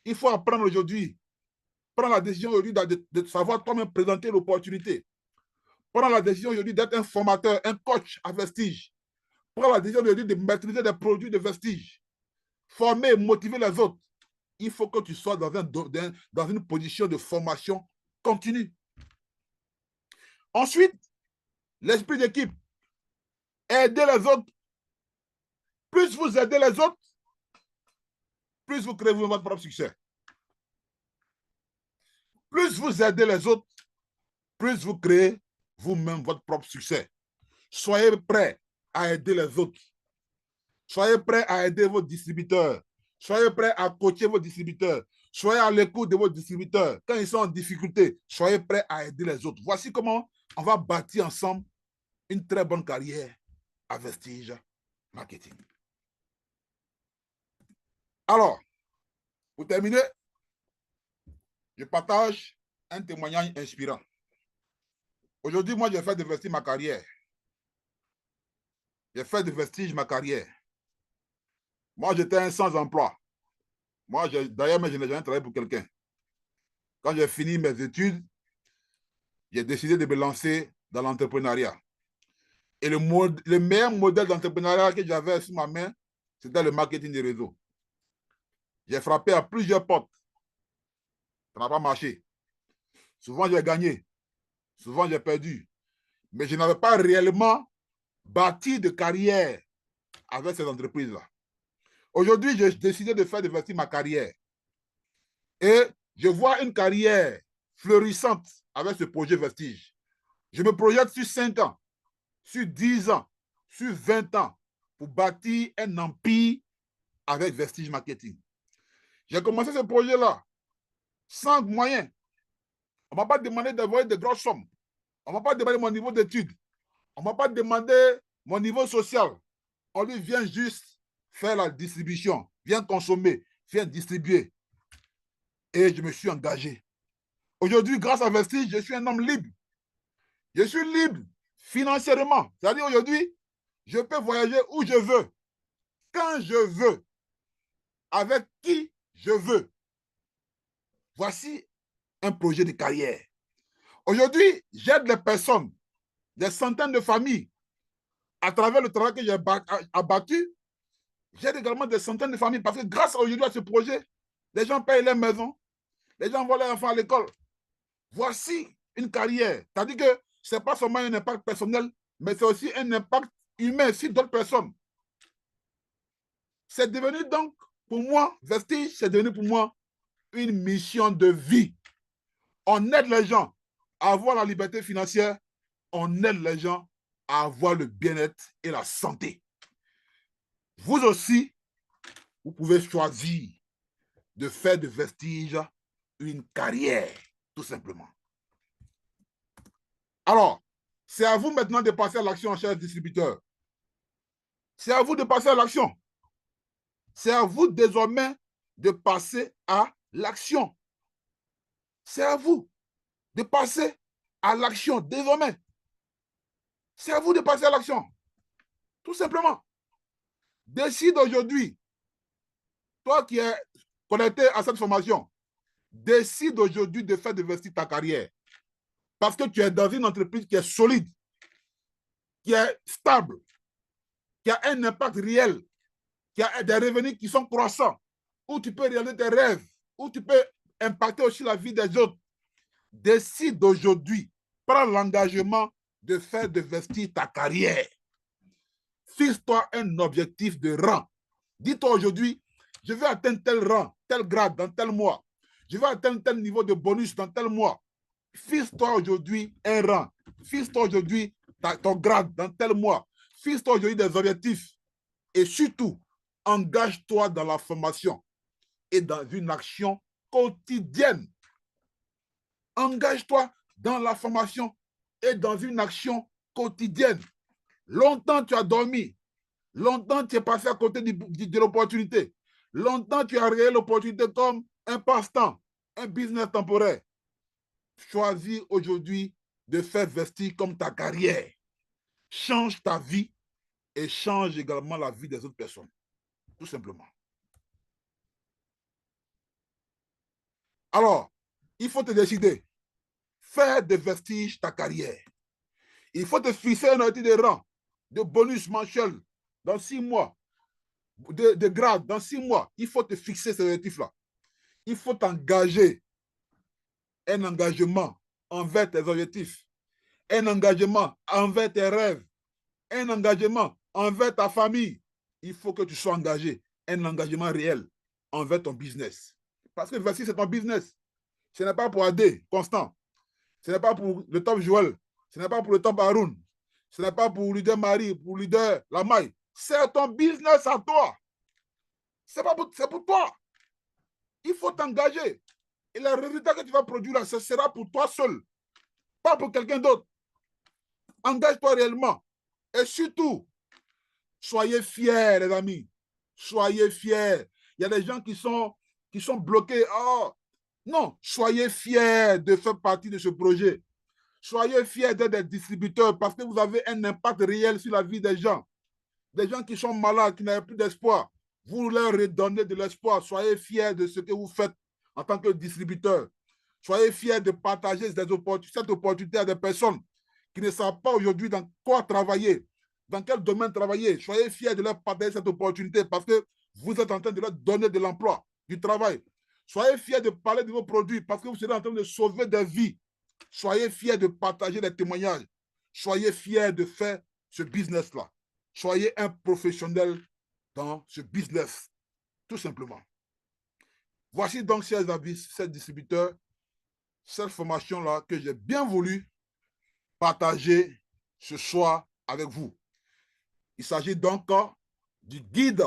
Il faut apprendre aujourd'hui. Prends la décision aujourd'hui de savoir toi-même présenter l'opportunité. Prends la décision aujourd'hui d'être un formateur, un coach à Vestige. Prends la décision aujourd'hui de maîtriser des produits de Vestige. Former, motiver les autres. Il faut que tu sois dans une position de formation continue. Ensuite, l'esprit d'équipe. Aider les autres. Plus vous aidez les autres, plus vous créez votre propre succès. Plus vous aidez les autres, plus vous créez vous-même votre propre succès. Soyez prêts à aider les autres. Soyez prêts à aider vos distributeurs. Soyez prêts à coacher vos distributeurs. Soyez à l'écoute de vos distributeurs. Quand ils sont en difficulté, soyez prêts à aider les autres. Voici comment on va bâtir ensemble une très bonne carrière à Vestige Marketing. Alors, pour terminer, je partage un témoignage inspirant. Aujourd'hui, moi, j'ai fait de Vestige ma carrière. J'ai fait de Vestige ma carrière. Moi, j'étais un sans-emploi. Moi, d'ailleurs, je n'ai jamais travaillé pour quelqu'un. Quand j'ai fini mes études, j'ai décidé de me lancer dans l'entrepreneuriat. Et le meilleur modèle d'entrepreneuriat que j'avais sur ma main, c'était le marketing des réseaux. J'ai frappé à plusieurs portes. Ça n'a pas marché. Souvent, j'ai gagné. Souvent, j'ai perdu. Mais je n'avais pas réellement bâti de carrière avec ces entreprises-là. Aujourd'hui, j'ai décidé de faire investir ma carrière. Et je vois une carrière fleurissante avec ce projet Vestige. Je me projette sur 5 ans, sur 10 ans, sur 20 ans pour bâtir un empire avec Vestige Marketing. J'ai commencé ce projet-là sans moyens. On ne m'a pas demandé d'envoyer de grosses sommes. On ne m'a pas demandé mon niveau d'études. On ne m'a pas demandé mon niveau social. On lui vient juste faire la distribution, vient consommer, vient distribuer. Et je me suis engagé. Aujourd'hui, grâce à Vestige, je suis un homme libre. Je suis libre financièrement. C'est-à-dire aujourd'hui, je peux voyager où je veux, quand je veux, avec qui je veux. Voici un projet de carrière. Aujourd'hui, j'aide les personnes, des centaines de familles, à travers le travail que j'ai abattu. J'aide également des centaines de familles parce que grâce aujourd'hui à ce projet, les gens payent leur maison, les gens envoient leurs enfants à l'école. Voici une carrière. C'est-à-dire que ce n'est pas seulement un impact personnel, mais c'est aussi un impact humain sur d'autres personnes. C'est devenu donc, pour moi, Vestige, c'est devenu pour moi une mission de vie. On aide les gens à avoir la liberté financière, on aide les gens à avoir le bien-être et la santé. Vous aussi, vous pouvez choisir de faire de Vestige une carrière, tout simplement. Alors, c'est à vous maintenant de passer à l'action, chers distributeurs. C'est à vous de passer à l'action. C'est à vous désormais de passer à l'action. C'est à vous de passer à l'action désormais. C'est à vous de passer à l'action. Tout simplement. Décide aujourd'hui, toi qui es connecté à cette formation, décide aujourd'hui de faire investir ta carrière. Parce que tu es dans une entreprise qui est solide, qui est stable, qui a un impact réel, qui a des revenus qui sont croissants, où tu peux réaliser tes rêves, où tu peux impacter aussi la vie des autres. Décide aujourd'hui, prends l'engagement de faire investir ta carrière. Fixe-toi un objectif de rang. Dis-toi aujourd'hui, je vais atteindre tel rang, tel grade dans tel mois. Je vais atteindre tel niveau de bonus dans tel mois. Fixe-toi aujourd'hui un rang. Fixe-toi aujourd'hui ton grade dans tel mois. Fixe-toi aujourd'hui des objectifs. Et surtout, engage-toi dans la formation et dans une action quotidienne. Engage-toi dans la formation et dans une action quotidienne. Longtemps tu as dormi. Longtemps tu es passé à côté de l'opportunité. Longtemps tu as réalisé l'opportunité comme un passe-temps, un business temporaire. Choisis aujourd'hui de faire Vestige comme ta carrière. Change ta vie et change également la vie des autres personnes. Tout simplement. Alors, il faut te décider. Faire de Vestige ta carrière. Il faut te fixer un objectif de rang, de bonus mensuel dans 6 mois, de grade dans 6 mois. Il faut te fixer ces objectifs-là. Il faut t'engager. Un engagement envers tes objectifs. Un engagement envers tes rêves. Un engagement envers ta famille. Il faut que tu sois engagé. Un engagement réel envers ton business. Parce que Vestige, c'est ton business. Ce n'est pas pour AD, Constant. Ce n'est pas pour le top Joël. Ce n'est pas pour le top Haroun. Ce n'est pas pour leader Marie, pour leader Lamaille. C'est ton business à toi. C'est pour toi. Il faut t'engager. Et le résultat que tu vas produire là, ce sera pour toi seul. Pas pour quelqu'un d'autre. Engage-toi réellement. Et surtout, soyez fiers, les amis. Soyez fiers. Il y a des gens qui sont bloqués. Oh, non, soyez fiers de faire partie de ce projet. Soyez fiers d'être des distributeurs parce que vous avez un impact réel sur la vie des gens. Des gens qui sont malades, qui n'avaient plus d'espoir. Vous leur redonnez de l'espoir. Soyez fiers de ce que vous faites en tant que distributeur. Soyez fiers de partager cette opportunité à des personnes qui ne savent pas aujourd'hui dans quoi travailler, dans quel domaine travailler. Soyez fiers de leur partager cette opportunité parce que vous êtes en train de leur donner de l'emploi, du travail. Soyez fiers de parler de vos produits parce que vous serez en train de sauver des vies. Soyez fiers de partager des témoignages. Soyez fiers de faire ce business-là. Soyez un professionnel dans ce business, tout simplement. Voici donc, chers amis, ces distributeurs, cette formation-là que j'ai bien voulu partager ce soir avec vous. Il s'agit donc du guide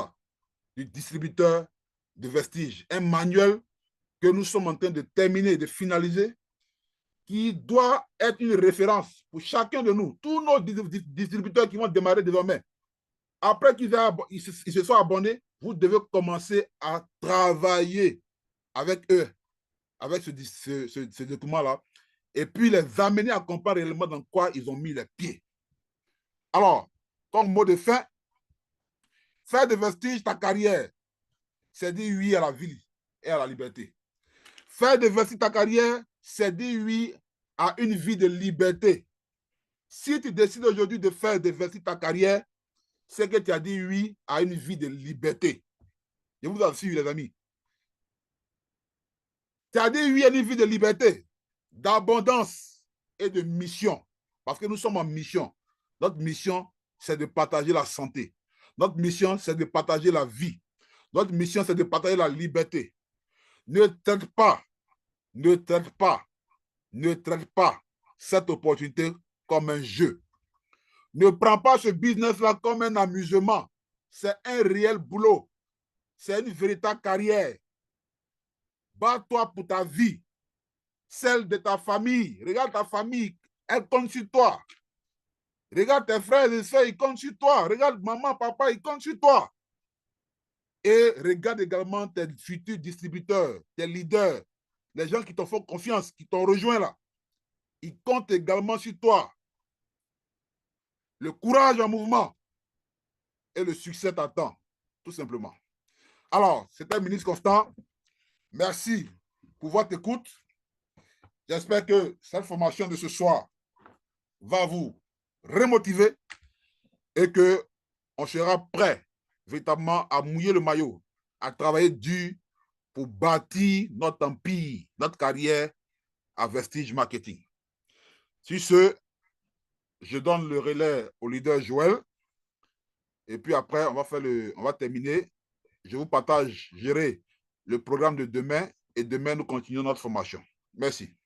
du distributeur de vestiges, un manuel que nous sommes en train de terminer, de finaliser, qui doit être une référence pour chacun de nous, tous nos distributeurs qui vont démarrer désormais. Après qu'ils se soient abonnés, vous devez commencer à travailler avec eux, avec ce document-là, et puis les amener à comprendre réellement dans quoi ils ont mis les pieds. Alors, comme mot de fin, faire de vestiges ta carrière, c'est dire oui à la vie et à la liberté. Faire de vestiges ta carrière, c'est dire oui à une vie de liberté. Si tu décides aujourd'hui de faire de vestiges ta carrière, c'est que tu as dit oui à une vie de liberté. Je vous assure, les amis. Tu as dit oui à une vie de liberté, d'abondance et de mission. Parce que nous sommes en mission. Notre mission, c'est de partager la santé. Notre mission, c'est de partager la vie. Notre mission, c'est de partager la liberté. Ne traite pas, ne traite pas, ne traite pas cette opportunité comme un jeu. Ne prends pas ce business-là comme un amusement. C'est un réel boulot. C'est une véritable carrière. Bats-toi pour ta vie, celle de ta famille. Regarde ta famille, elle compte sur toi. Regarde tes frères et soeurs, ils comptent sur toi. Regarde maman, papa, ils comptent sur toi. Et regarde également tes futurs distributeurs, tes leaders, les gens qui t'ont fait confiance, qui t'ont rejoint là. Ils comptent également sur toi. Le courage en mouvement et le succès t'attend, tout simplement. Alors, c'était le ministre Constant. Merci pour votre écoute. J'espère que cette formation de ce soir va vous remotiver et qu'on sera prêt véritablement à mouiller le maillot, à travailler dur pour bâtir notre empire, notre carrière à Vestige Marketing. Sur ce, je donne le relais au leader Joël et puis après, on va terminer. Je vous partage, gérer le programme de demain et demain, nous continuons notre formation. Merci.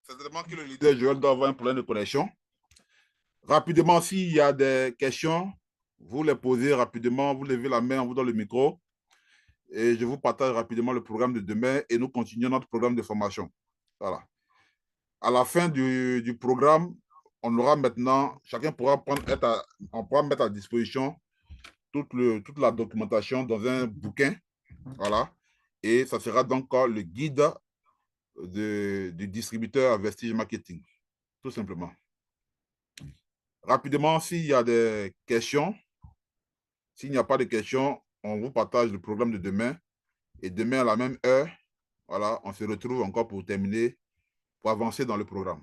Certainement que le leader Joël doit avoir un problème de connexion. Rapidement, s'il y a des questions, vous les posez rapidement, vous levez la main, on vous donne le micro et je vous partage rapidement le programme de demain et nous continuons notre programme de formation. Voilà. À la fin du programme, on aura maintenant, chacun pourra on pourra mettre à disposition toute la documentation dans un bouquin. Voilà. Et ça sera donc le guide du distributeur Vestige Marketing, tout simplement. Rapidement, s'il y a des questions, s'il n'y a pas de questions, on vous partage le programme de demain. Et demain, à la même heure, voilà, on se retrouve encore pour terminer, pour avancer dans le programme.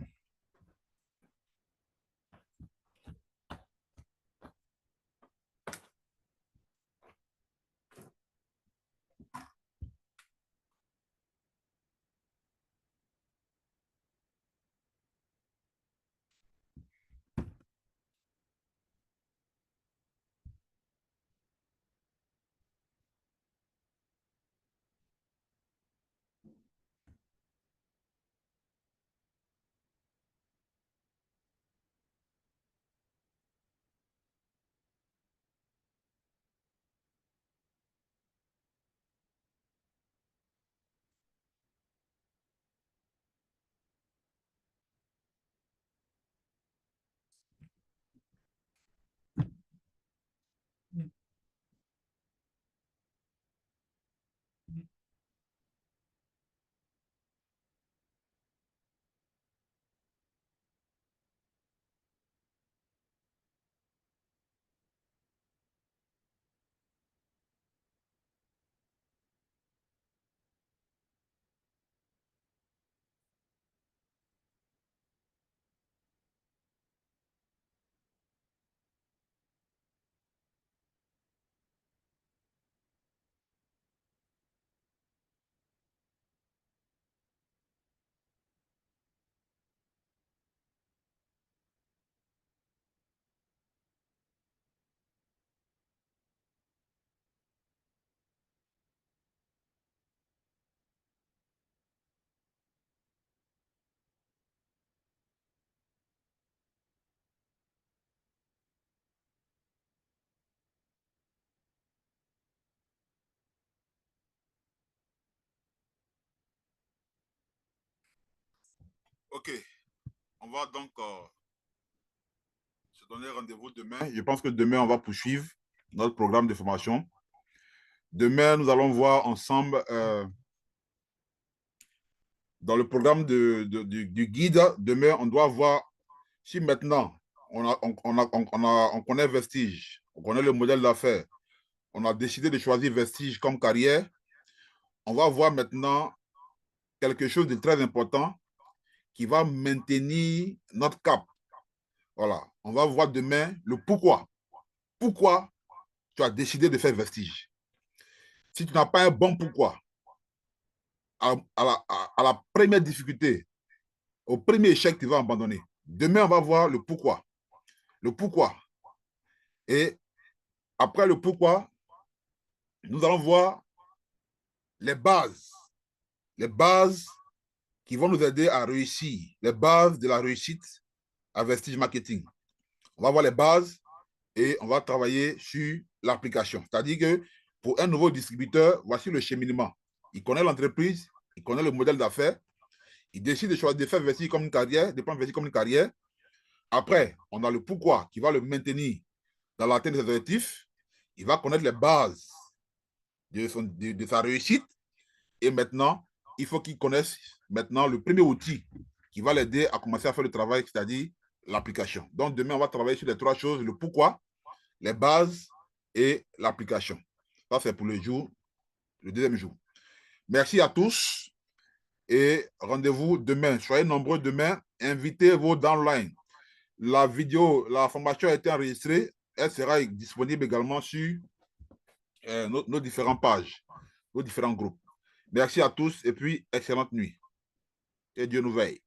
OK. On va donc se donner rendez-vous demain. Je pense que demain, on va poursuivre notre programme de formation. Demain, nous allons voir ensemble dans le programme du guide. Demain, on doit voir si maintenant on connaît Vestige, on connaît le modèle d'affaires, on a décidé de choisir Vestige comme carrière. On va voir maintenant quelque chose de très important qui va maintenir notre cap. Voilà. On va voir demain le pourquoi. Pourquoi tu as décidé de faire Vestige. Si tu n'as pas un bon pourquoi, à la première difficulté, au premier échec, tu vas abandonner. Demain, on va voir le pourquoi. Le pourquoi. Et après le pourquoi, nous allons voir les bases. Les bases qui vont nous aider à réussir. Les bases de la réussite à Vestige Marketing. On va voir les bases et on va travailler sur l'application. C'est-à-dire que pour un nouveau distributeur, voici le cheminement. Il connaît l'entreprise, il connaît le modèle d'affaires, il décide de choisir de faire Vestige comme une carrière, de prendre Vestige comme une carrière. Après, on a le pourquoi qui va le maintenir dans l'atteinte des objectifs. Il va connaître les bases de sa réussite. Et maintenant, il faut qu'il connaisse maintenant le premier outil qui va l'aider à commencer à faire le travail, c'est-à-dire l'application. Donc, demain, on va travailler sur les trois choses, le pourquoi, les bases et l'application. Ça, c'est pour le deuxième jour. Merci à tous et rendez-vous demain. Soyez nombreux demain. Invitez vos downlines. La vidéo, la formation a été enregistrée. Elle sera disponible également sur nos différentes pages, nos différents groupes. Merci à tous et puis excellente nuit. Et Dieu nous veille.